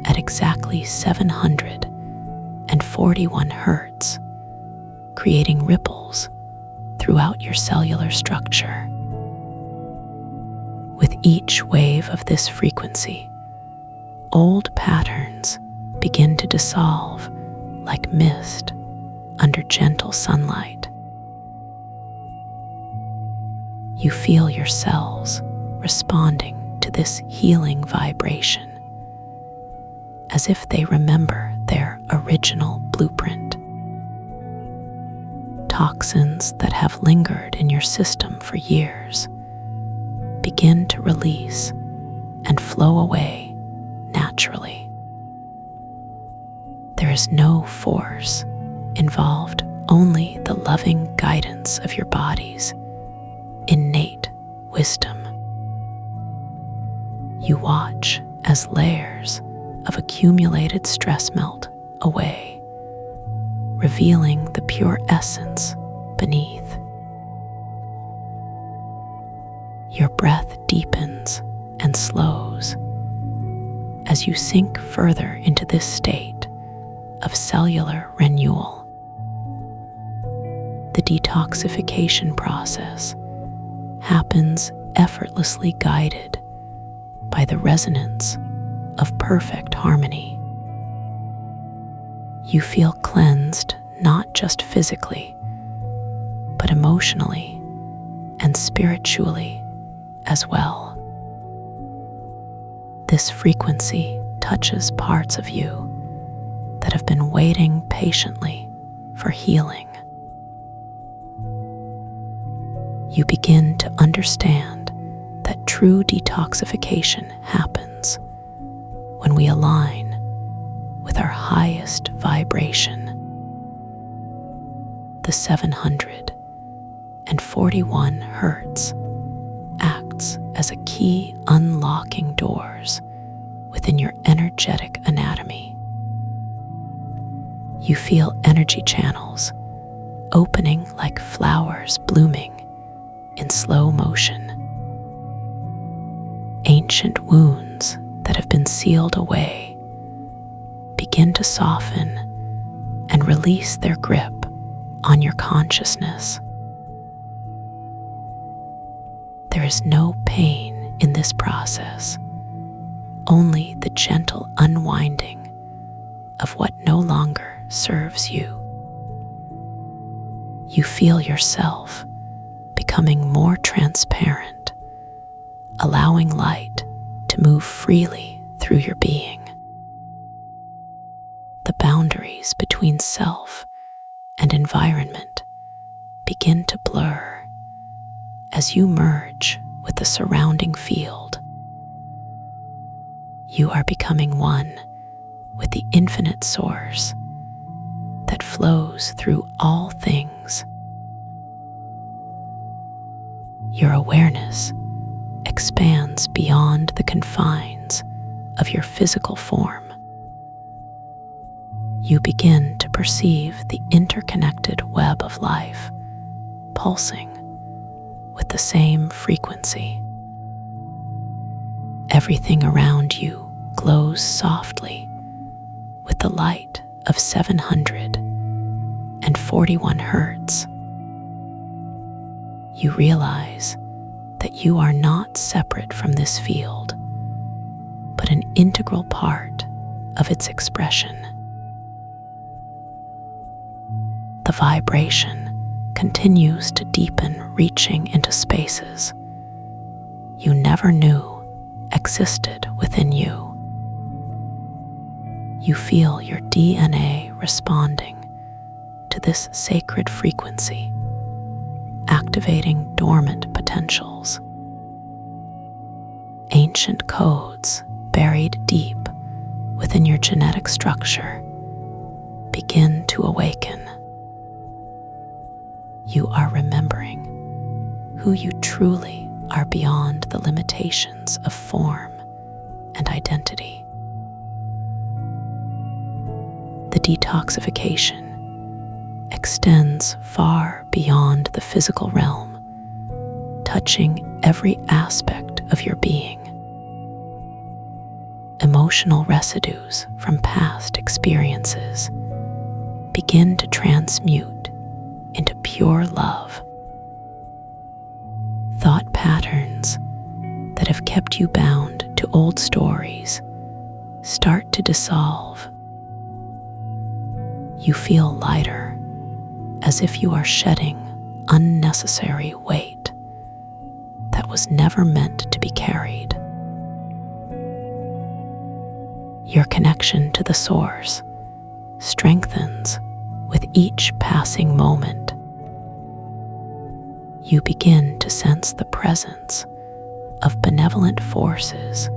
A: at exactly 741 Hertz, creating ripples throughout your cellular structure. With each wave of this frequency, old patterns begin to dissolve like mist under gentle sunlight. You feel your cells responding to this healing vibration, as if they remember their original blueprint. Toxins that have lingered in your system for years begin to release and flow away naturally. There is no force involved, only the loving guidance of your body's innate wisdom. You watch as layers of accumulated stress melt away, revealing the pure essence beneath. Your breath deepens and slows as you sink further into this state of cellular renewal. The detoxification process happens effortlessly, guided by the resonance of perfect harmony. You feel cleansed not just physically, but emotionally and spiritually as well. This frequency touches parts of you that have been waiting patiently for healing. You begin to understand that true detoxification happens when we align with our highest vibration. The 741 Hertz acts as a key unlocking doors within your energetic anatomy. You feel energy channels opening like flowers blooming in slow motion. Ancient wounds that have been sealed away begin to soften and release their grip on your consciousness. There is no pain in this process, only the gentle unwinding of what no longer serves you. You feel yourself becoming more transparent, allowing light to move freely through your being. The boundaries between self and environment begin to blur as you merge with the surrounding field. You are becoming one with the infinite source that flows through all things. Your awareness expands beyond the confines of your physical form. You begin to perceive the interconnected web of life, pulsing with the same frequency. Everything around you glows softly with the light of 741 Hertz. You realize that you are not separate from this field, but an integral part of its expression. The vibration continues to deepen, reaching into spaces you never knew existed within you. You feel your DNA responding to this sacred frequency, activating dormant potentials. Ancient codes buried deep within your genetic structure begin to awaken. You are remembering who you truly are beyond the limitations of form and identity. The detoxification extends far beyond the physical realm, touching every aspect of your being. Emotional residues from past experiences begin to transmute into pure love. Thought patterns that have kept you bound to old stories start to dissolve. You feel lighter, as if you are shedding unnecessary weight that was never meant to be carried. Your connection to the source strengthens with each passing moment. You begin to sense the presence of benevolent forces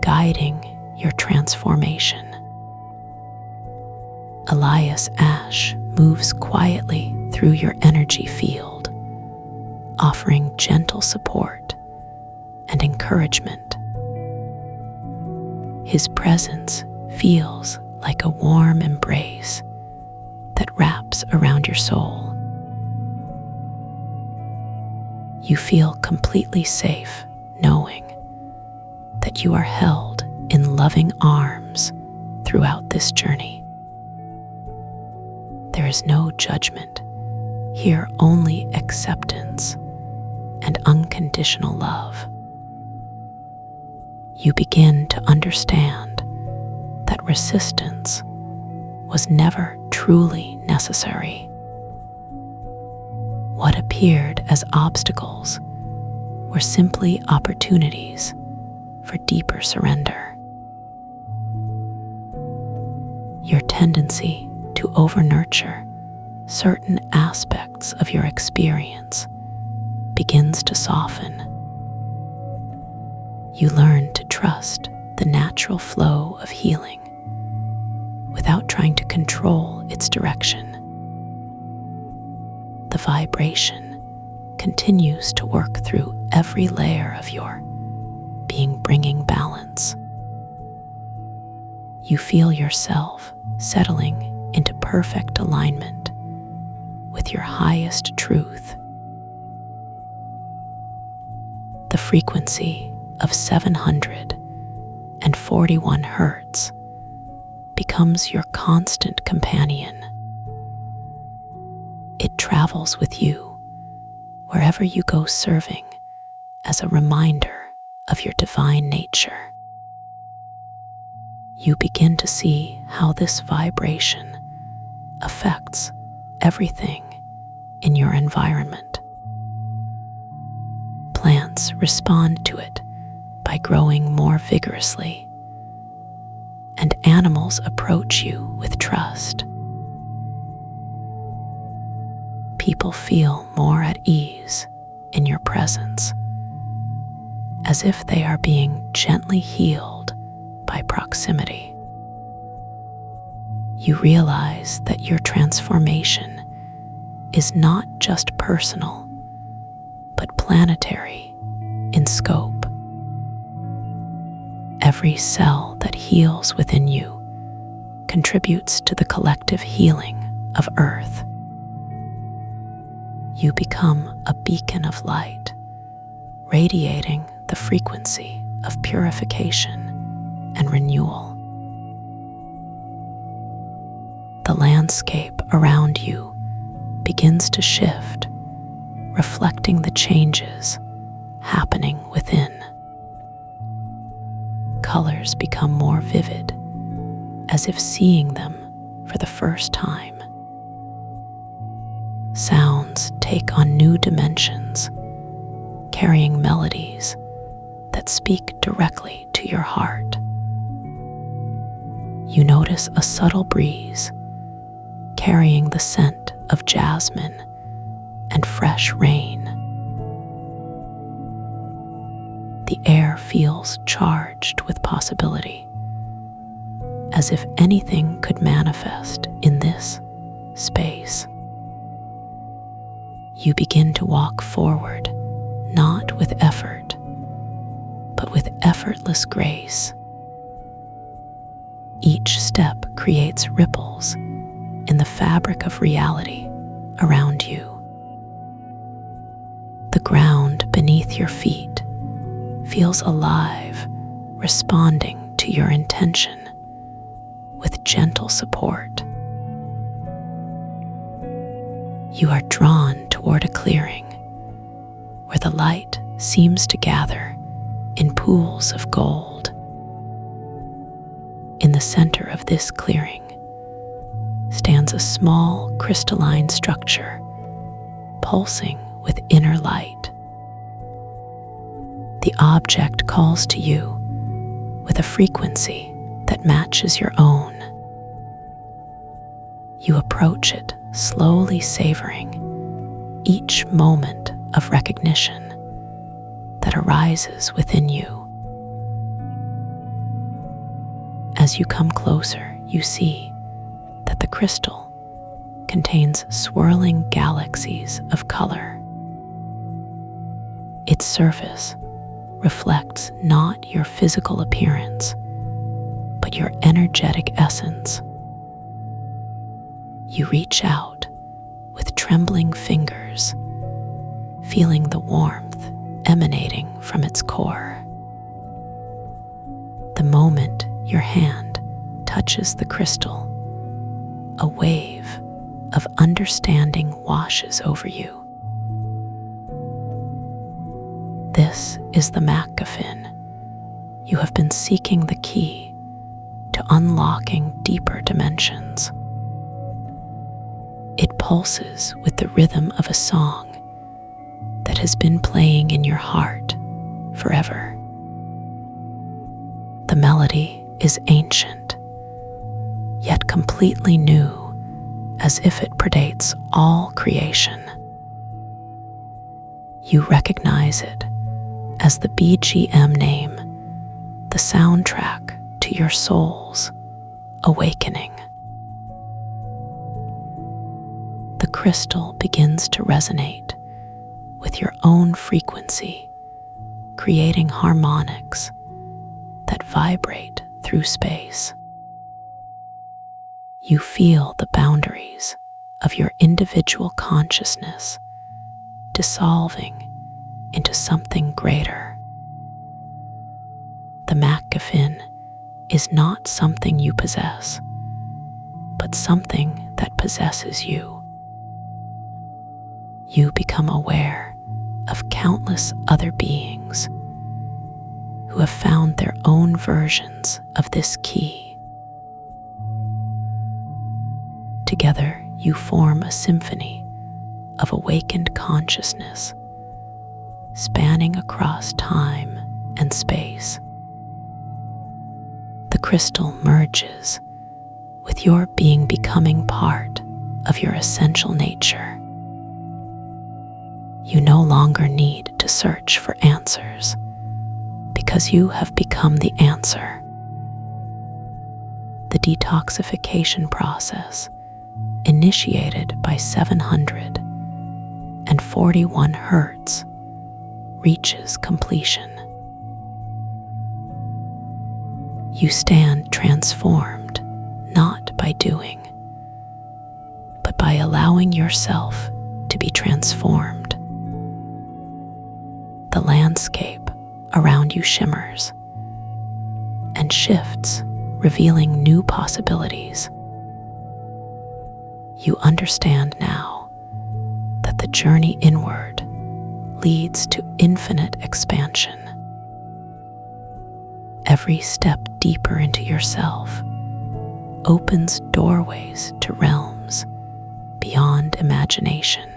A: guiding your transformation. Elias Ash moves quietly through your energy field, offering gentle support and encouragement. His presence feels like a warm embrace that wraps around your soul. You feel completely safe knowing that you are held in loving arms throughout this journey. There is no judgment, here only acceptance and unconditional love. You begin to understand that resistance was never truly necessary. What appeared as obstacles were simply opportunities for deeper surrender. Your tendency to overnurture certain aspects of your experience begins to soften. You learn to trust the natural flow of healing without trying to control its direction. The vibration continues to work through every layer of your being, bringing balance. You feel yourself settling into perfect alignment with your highest truth. The frequency of 741 Hertz becomes your constant companion. It travels with you wherever you go, serving as a reminder of your divine nature. You begin to see how this vibration affects everything in your environment. Plants respond to it by growing more vigorously, and animals approach you with trust. People feel more at ease in your presence, as if they are being gently healed by proximity. You realize that your transformation is not just personal, but planetary in scope. Every cell that heals within you contributes to the collective healing of Earth. You become a beacon of light, radiating the frequency of purification and renewal. The landscape around you begins to shift, reflecting the changes happening within. Colors become more vivid, as if seeing them for the first time. Sounds take on new dimensions, carrying melodies that speak directly to your heart. You notice a subtle breeze carrying the scent of jasmine and fresh rain. The air feels charged with possibility, as if anything could manifest in this space. You begin to walk forward, not with effort, but with effortless grace. Each step creates ripples in the fabric of reality around you. The ground beneath your feet feels alive, responding to your intention with gentle support. You are drawn toward a clearing where the light seems to gather in pools of gold. In the center of this clearing stands a small crystalline structure, pulsing with inner light. The object calls to you with a frequency that matches your own. You approach it, slowly savoring each moment of recognition that arises within you. As you come closer, you see that the crystal contains swirling galaxies of color. Its surface reflects not your physical appearance, but your energetic essence. You reach out with trembling fingers, feeling the warmth emanating from its core. The moment your hand touches the crystal, a wave of understanding washes over you. This is the MacGuffin. You have been seeking the key to unlocking deeper dimensions. It pulses with the rhythm of a song that has been playing in your heart forever. The melody is ancient, yet completely new, as if it predates all creation. You recognize it as the BGM name, the soundtrack to your soul's awakening. The crystal begins to resonate with your own frequency, creating harmonics that vibrate through space. You feel the boundaries of your individual consciousness dissolving into something greater. The MacGuffin is not something you possess, but something that possesses you. You become aware of countless other beings who have found their own versions of this key. Together, you form a symphony of awakened consciousness, spanning across time and space. The crystal merges with your being, becoming part of your essential nature. You no longer need to search for answers, because you have become the answer. The detoxification process, initiated by 741 Hertz, reaches completion. You stand transformed, not by doing, but by allowing yourself to be transformed. The landscape around you shimmers and shifts, revealing new possibilities. You understand now that the journey inward leads to infinite expansion. Every step deeper into yourself opens doorways to realms beyond imagination.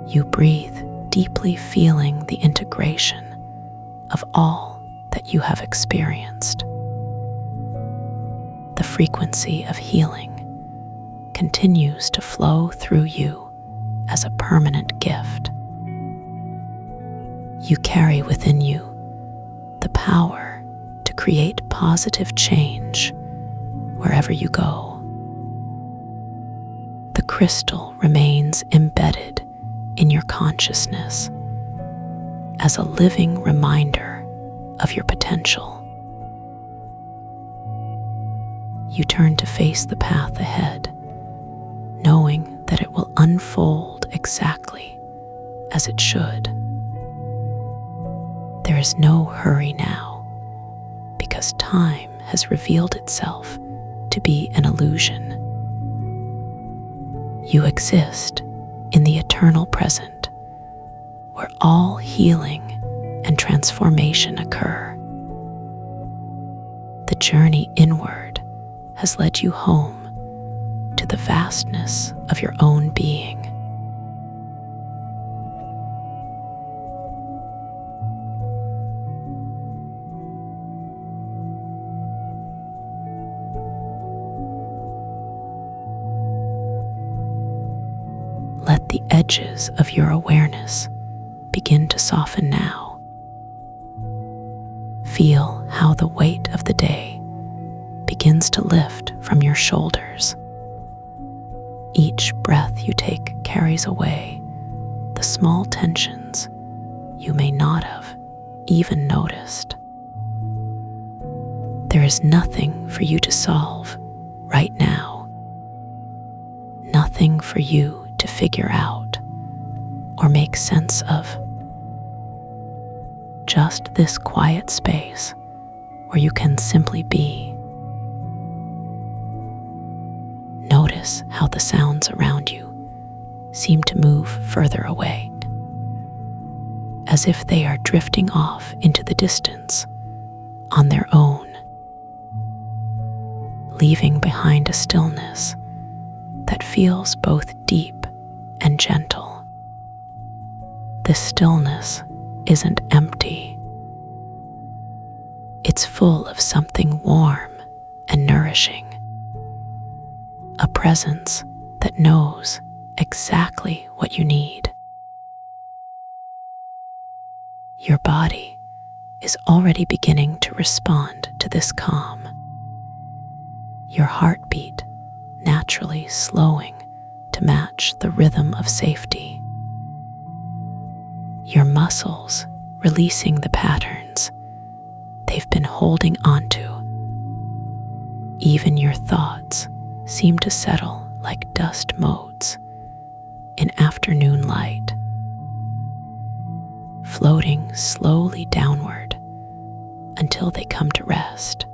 A: You breathe deeply, feeling the integration of all that you have experienced. The frequency of healing continues to flow through you as a permanent gift. You carry within you the power to create positive change wherever you go. The crystal remains embedded in your consciousness as a living reminder of your potential. You turn to face the path ahead, knowing that it will unfold exactly as it should. There is no hurry now, because time has revealed itself to be an illusion. You exist in the eternal present, where all healing and transformation occur. The journey inward has led you home to the vastness of your own being. Let the edges of your awareness begin to soften now. Feel how the weight of the day begins to lift from your shoulders. Each breath you take carries away the small tensions you may not have even noticed. There is nothing for you to solve right now. Nothing for you to figure out or make sense of. Just this quiet space where you can simply be. Notice how the sounds around you seem to move further away, as if they are drifting off into the distance on their own, leaving behind a stillness that feels both deep and gentle. This stillness isn't empty. It's full of something warm and nourishing. A presence that knows exactly what you need. Your body is already beginning to respond to this calm. Your heartbeat naturally slowing to match the rhythm of safety. Your muscles releasing the patterns they've been holding onto. Even your thoughts seem to settle like dust motes in afternoon light, floating slowly downward until they come to rest.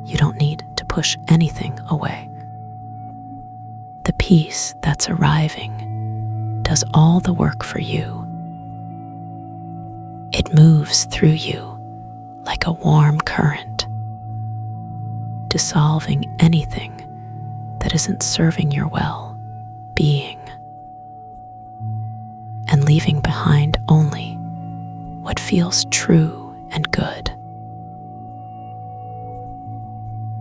A: You don't need to push anything away. The peace that's arriving does all the work for you. It moves through you like a warm current, dissolving anything that isn't serving your well-being, and leaving behind only what feels true and good.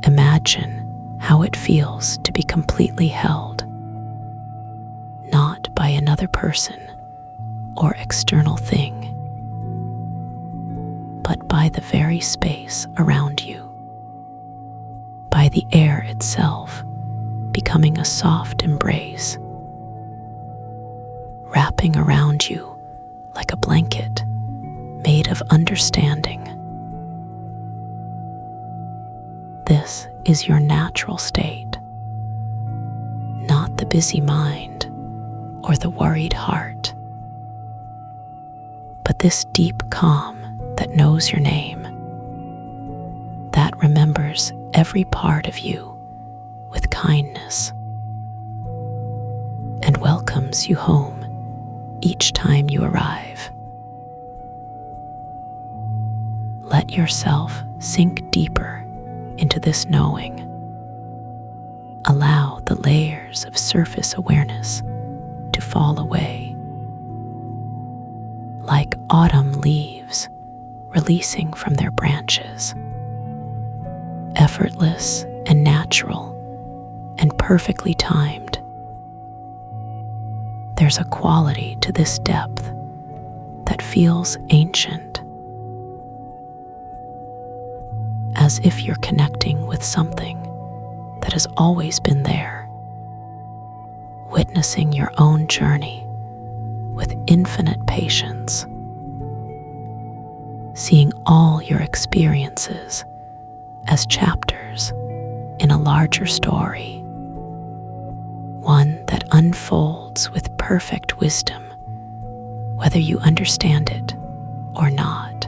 A: Imagine how it feels to be completely held, not by another person or external thing, but by the very space around you, by the air itself becoming a soft embrace, wrapping around you like a blanket made of understanding. This is your natural state, not the busy mind or the worried heart, but this deep calm that knows your name, that remembers every part of you with kindness and welcomes you home each time you arrive. Let yourself sink deeper into this knowing. Allow the layers of surface awareness to fall away, like autumn leaves releasing from their branches. Effortless and natural and perfectly timed. There's a quality to this depth that feels ancient, as if you're connecting with something that has always been there, witnessing your own journey with infinite patience, seeing all your experiences as chapters in a larger story, one that unfolds with perfect wisdom, whether you understand it or not.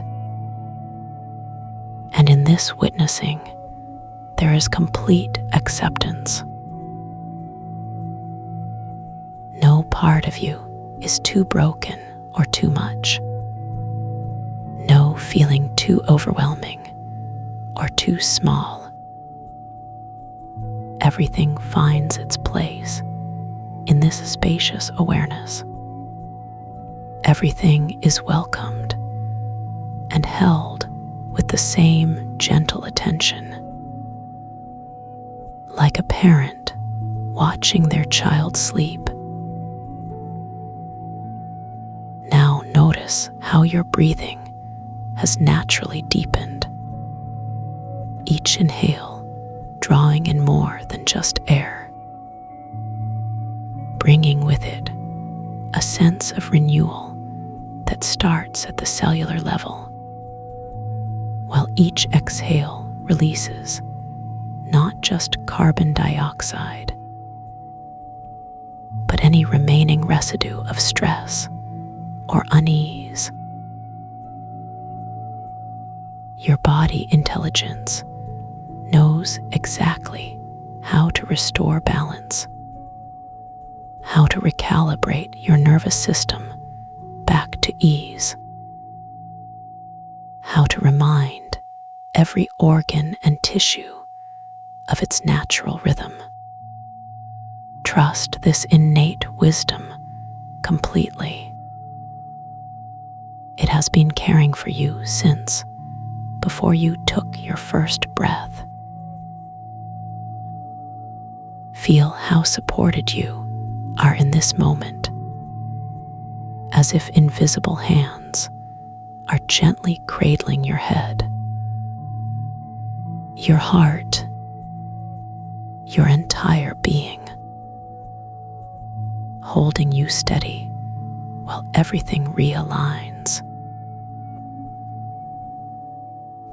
A: And in this witnessing, there is complete acceptance. No part of you is too broken or too much. No feeling too overwhelming or too small. Everything finds its place in this spacious awareness. Everything is welcomed and held with the same gentle attention, like a parent watching their child sleep. Now notice how your breathing has naturally deepened. Each inhale drawing in more than just air, bringing with it a sense of renewal that starts at the cellular level, while each exhale releases not just carbon dioxide, but any remaining residue of stress or unease. Your body intelligence knows exactly how to restore balance, how to recalibrate your nervous system back to ease, how to remind every organ and tissue of its natural rhythm. Trust this innate wisdom completely. It has been caring for you since before you took your first breath. Feel how supported you are in this moment, as if invisible hands are gently cradling your head, your heart, your entire being, holding you steady while everything realigns.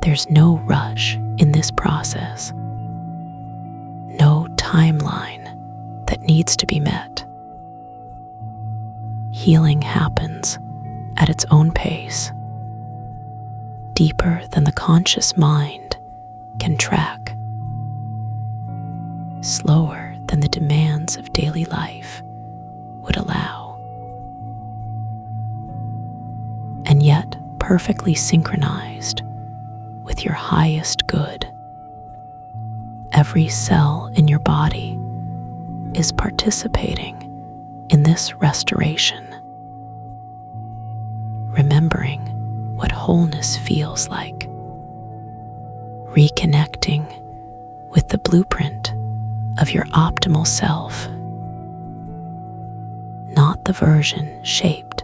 A: There's no rush in this process, no timeline that needs to be met. Healing happens at its own pace, deeper than the conscious mind can track, slower than the demands of daily life would allow, and yet perfectly synchronized with your highest good. Every cell in your body is participating in this restoration, remembering what wholeness feels like, reconnecting with the blueprint of your optimal self, not the version shaped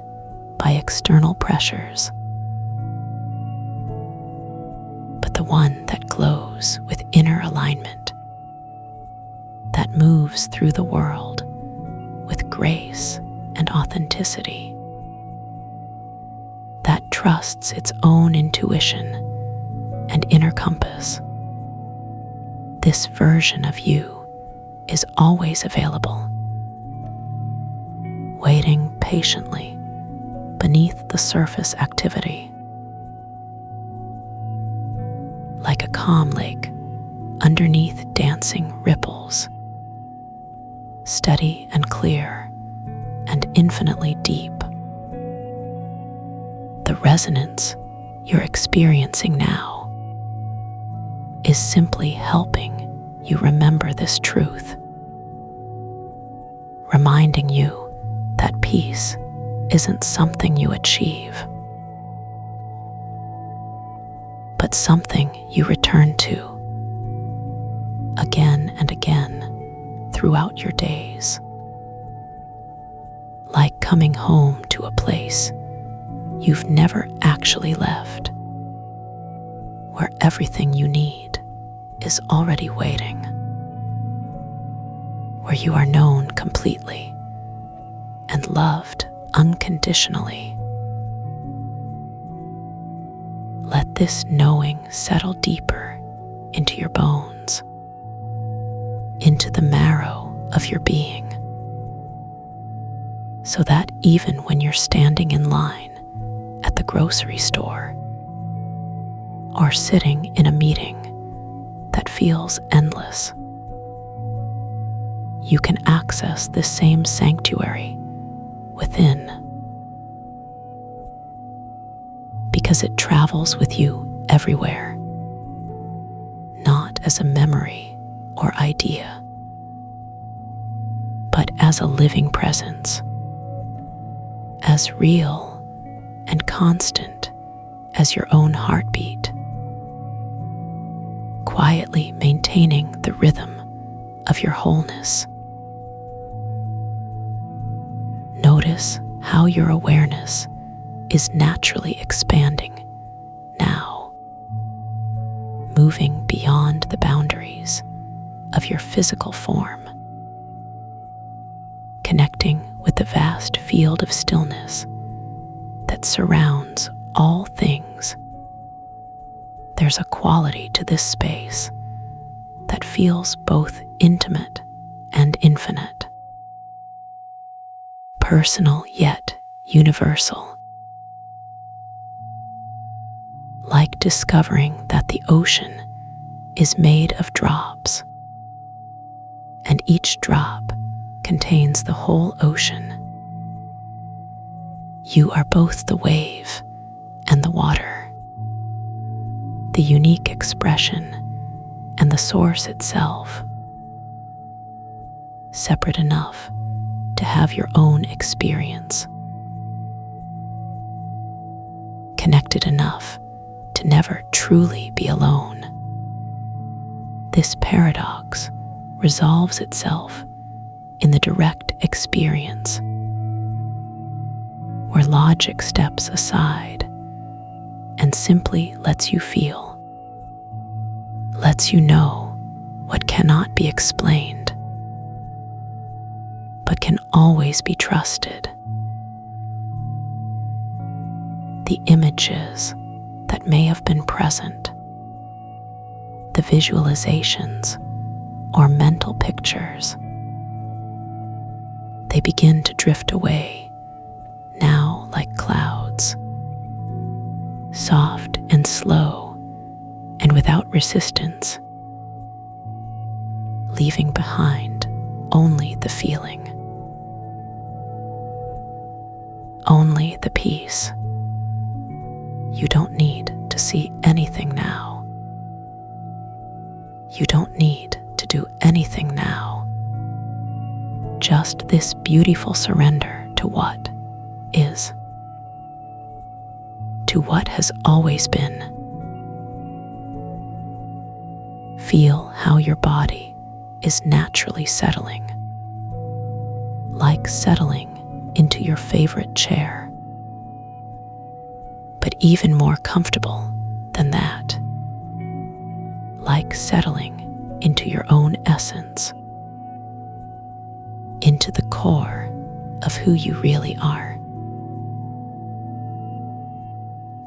A: by external pressures, but the one that glows with inner alignment, that moves through the world with grace and authenticity, that trusts its own intuition and inner compass. This version of you is always available, waiting patiently beneath the surface activity. Like a calm lake underneath dancing ripples, steady and clear and infinitely deep. The resonance you're experiencing now is simply helping you remember this truth, reminding you that peace isn't something you achieve, but something you return to again and again throughout your days. Like coming home to a place you've never actually left, where everything you need is already waiting, where you are known completely and loved unconditionally. Let this knowing settle deeper into your bones, into the marrow of your being, so that even when you're standing in line at the grocery store or sitting in a meeting that feels endless, you can access this same sanctuary within, because it travels with you everywhere, not as a memory or idea, but as a living presence, as real and constant as your own heartbeat, quietly maintaining the rhythm of your wholeness. Notice how your awareness is naturally expanding now, moving beyond the boundaries of your physical form, connecting with the vast field of stillness that surrounds all things. There's a quality to this space that feels both intimate and infinite, personal yet universal, like discovering that the ocean is made of drops, and each drop contains the whole ocean. You are both the wave and the water, the unique expression and the source itself, separate enough to have your own experience, connected enough to never truly be alone. This paradox resolves itself in the direct experience, where logic steps aside and simply lets you feel, lets you know what cannot be explained, but can always be trusted. The images that may have been present, the visualizations or mental pictures, they begin to drift away now like clouds, soft and slow and without resistance, leaving behind only the feeling, only the peace. You don't need to see anything now. You don't need to do anything now. Just this beautiful surrender to what is, to what has always been. Feel how your body is naturally settling, like settling into your favorite chair, but even more comfortable than that, like settling into your own essence, into the core of who you really are.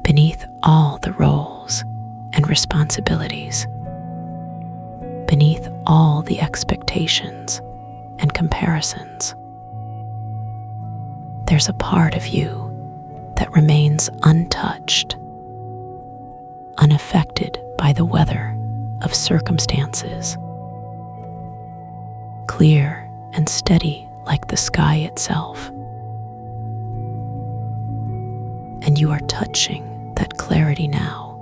A: Beneath all the roles and responsibilities, beneath all the expectations and comparisons, there's a part of you that remains untouched, unaffected by the weather of circumstances, clear and steady like the sky itself. And you are touching that clarity now,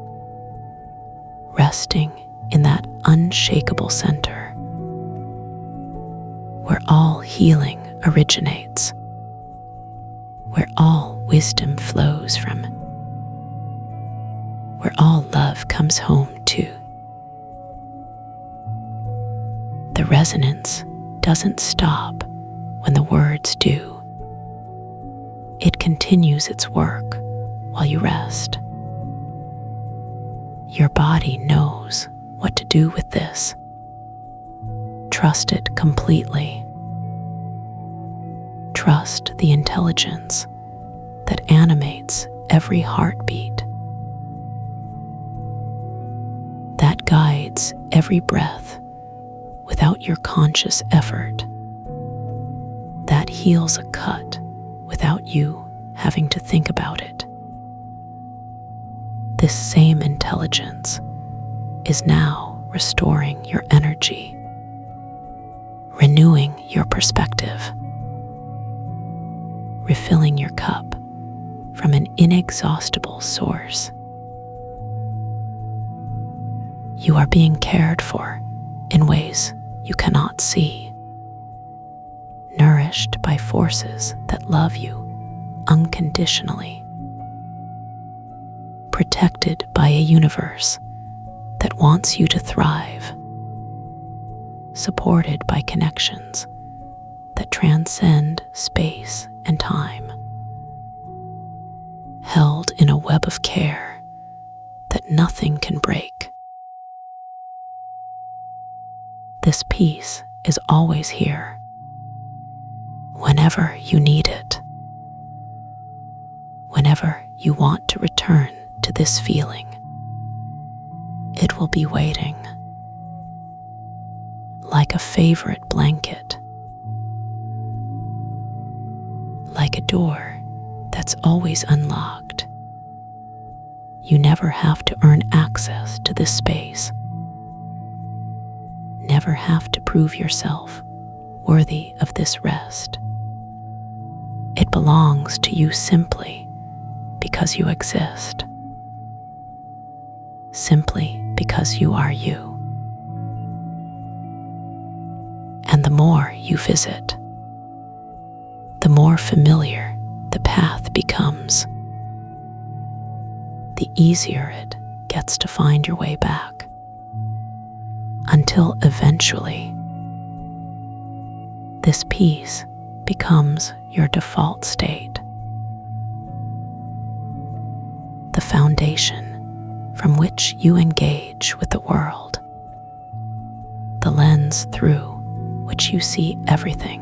A: resting in that unshakable center where all healing originates, where all wisdom flows from, where all love comes home to. The resonance doesn't stop when the words do. It continues its work while you rest. Your body knows what to do with this. Trust it completely. Trust the intelligence that animates every heartbeat, that guides every breath without your conscious effort, that heals a cut without you having to think about it. This same intelligence is now restoring your energy, renewing your perspective, refilling your cup from an inexhaustible source. You are being cared for in ways you cannot see, nourished by forces that love you unconditionally, protected by a universe that wants you to thrive, supported by connections that transcend space and time, held in a web of care that nothing can break. This peace is always here, whenever you need it, whenever you want to return to this feeling. It will be waiting, like a favorite blanket, like a door that's always unlocked. You never have to earn access to this space, never have to prove yourself worthy of this rest. It belongs to you simply because you exist, simply because you are you. And the more you visit, the more familiar the path becomes, the easier it gets to find your way back, until eventually this peace becomes your default state, the foundation from which you engage with the world, the lens through which you see everything,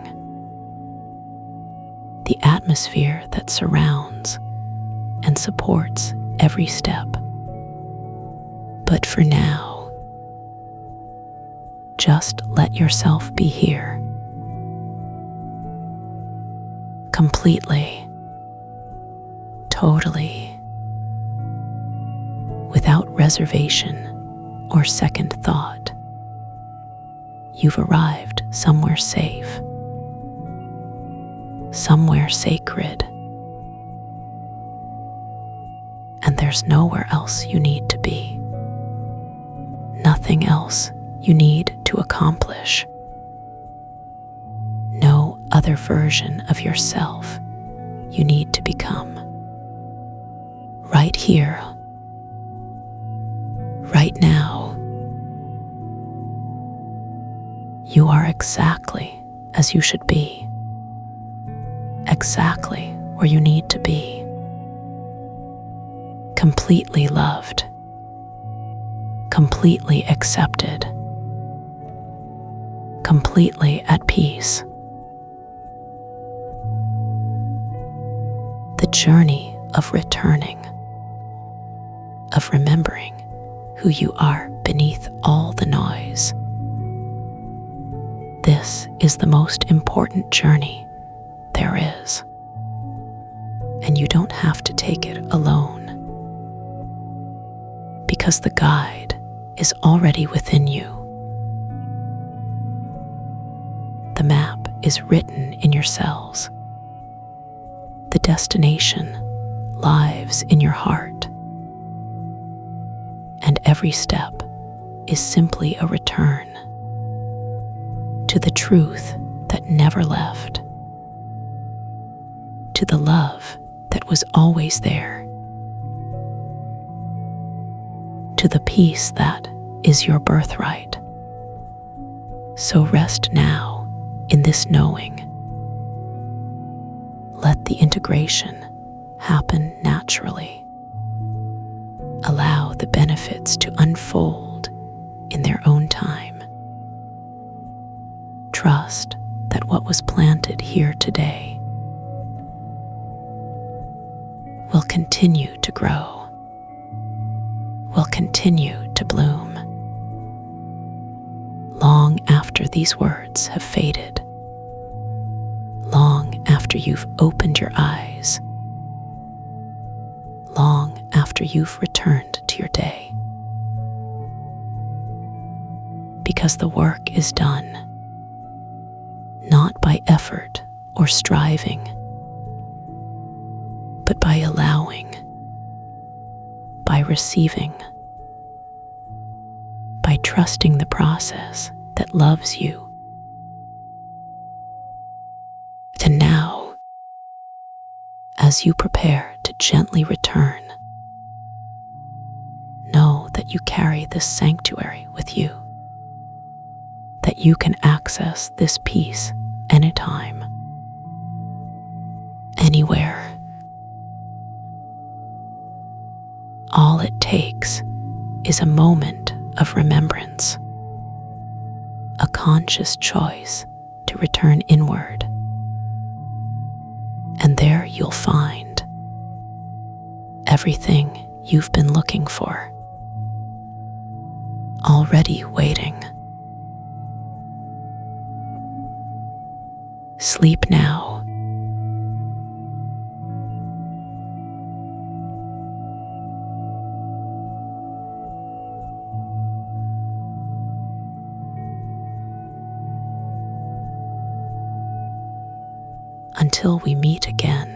A: the atmosphere that surrounds and supports every step. But for now, just let yourself be here, completely, totally, without reservation or second thought. You've arrived somewhere safe, somewhere sacred, and there's nowhere else you need to be, nothing else you need to accomplish, no other version of yourself you need to become. Right here, right now, you are exactly as you should be, exactly where you need to be, completely loved, completely accepted, completely at peace. journey of returning, of remembering who you are beneath all the noise. This is the most important journey there is, and you don't have to take it alone, because the guide is already within you. The map is written in your cells. The destination lives in your heart. And every step is simply a return to the truth that never left, to the love that was always there, to the peace that is your birthright. So rest now in this knowing. Let the integration happen naturally. Allow the benefits to unfold in their own time. Trust that what was planted here today will continue to grow, will continue to bloom, long after these words have faded, long after you've opened your eyes, long after you've returned to your day. Because the work is done, not by effort or striving, but by allowing, by receiving, by trusting the process that loves you. And now, as you prepare to gently return, know that you carry this sanctuary with you, that you can access this peace anytime, anywhere. All it takes is a moment of remembrance, a conscious choice to return inward. And there you'll find everything you've been looking for, already waiting. Sleep now. Until we meet again.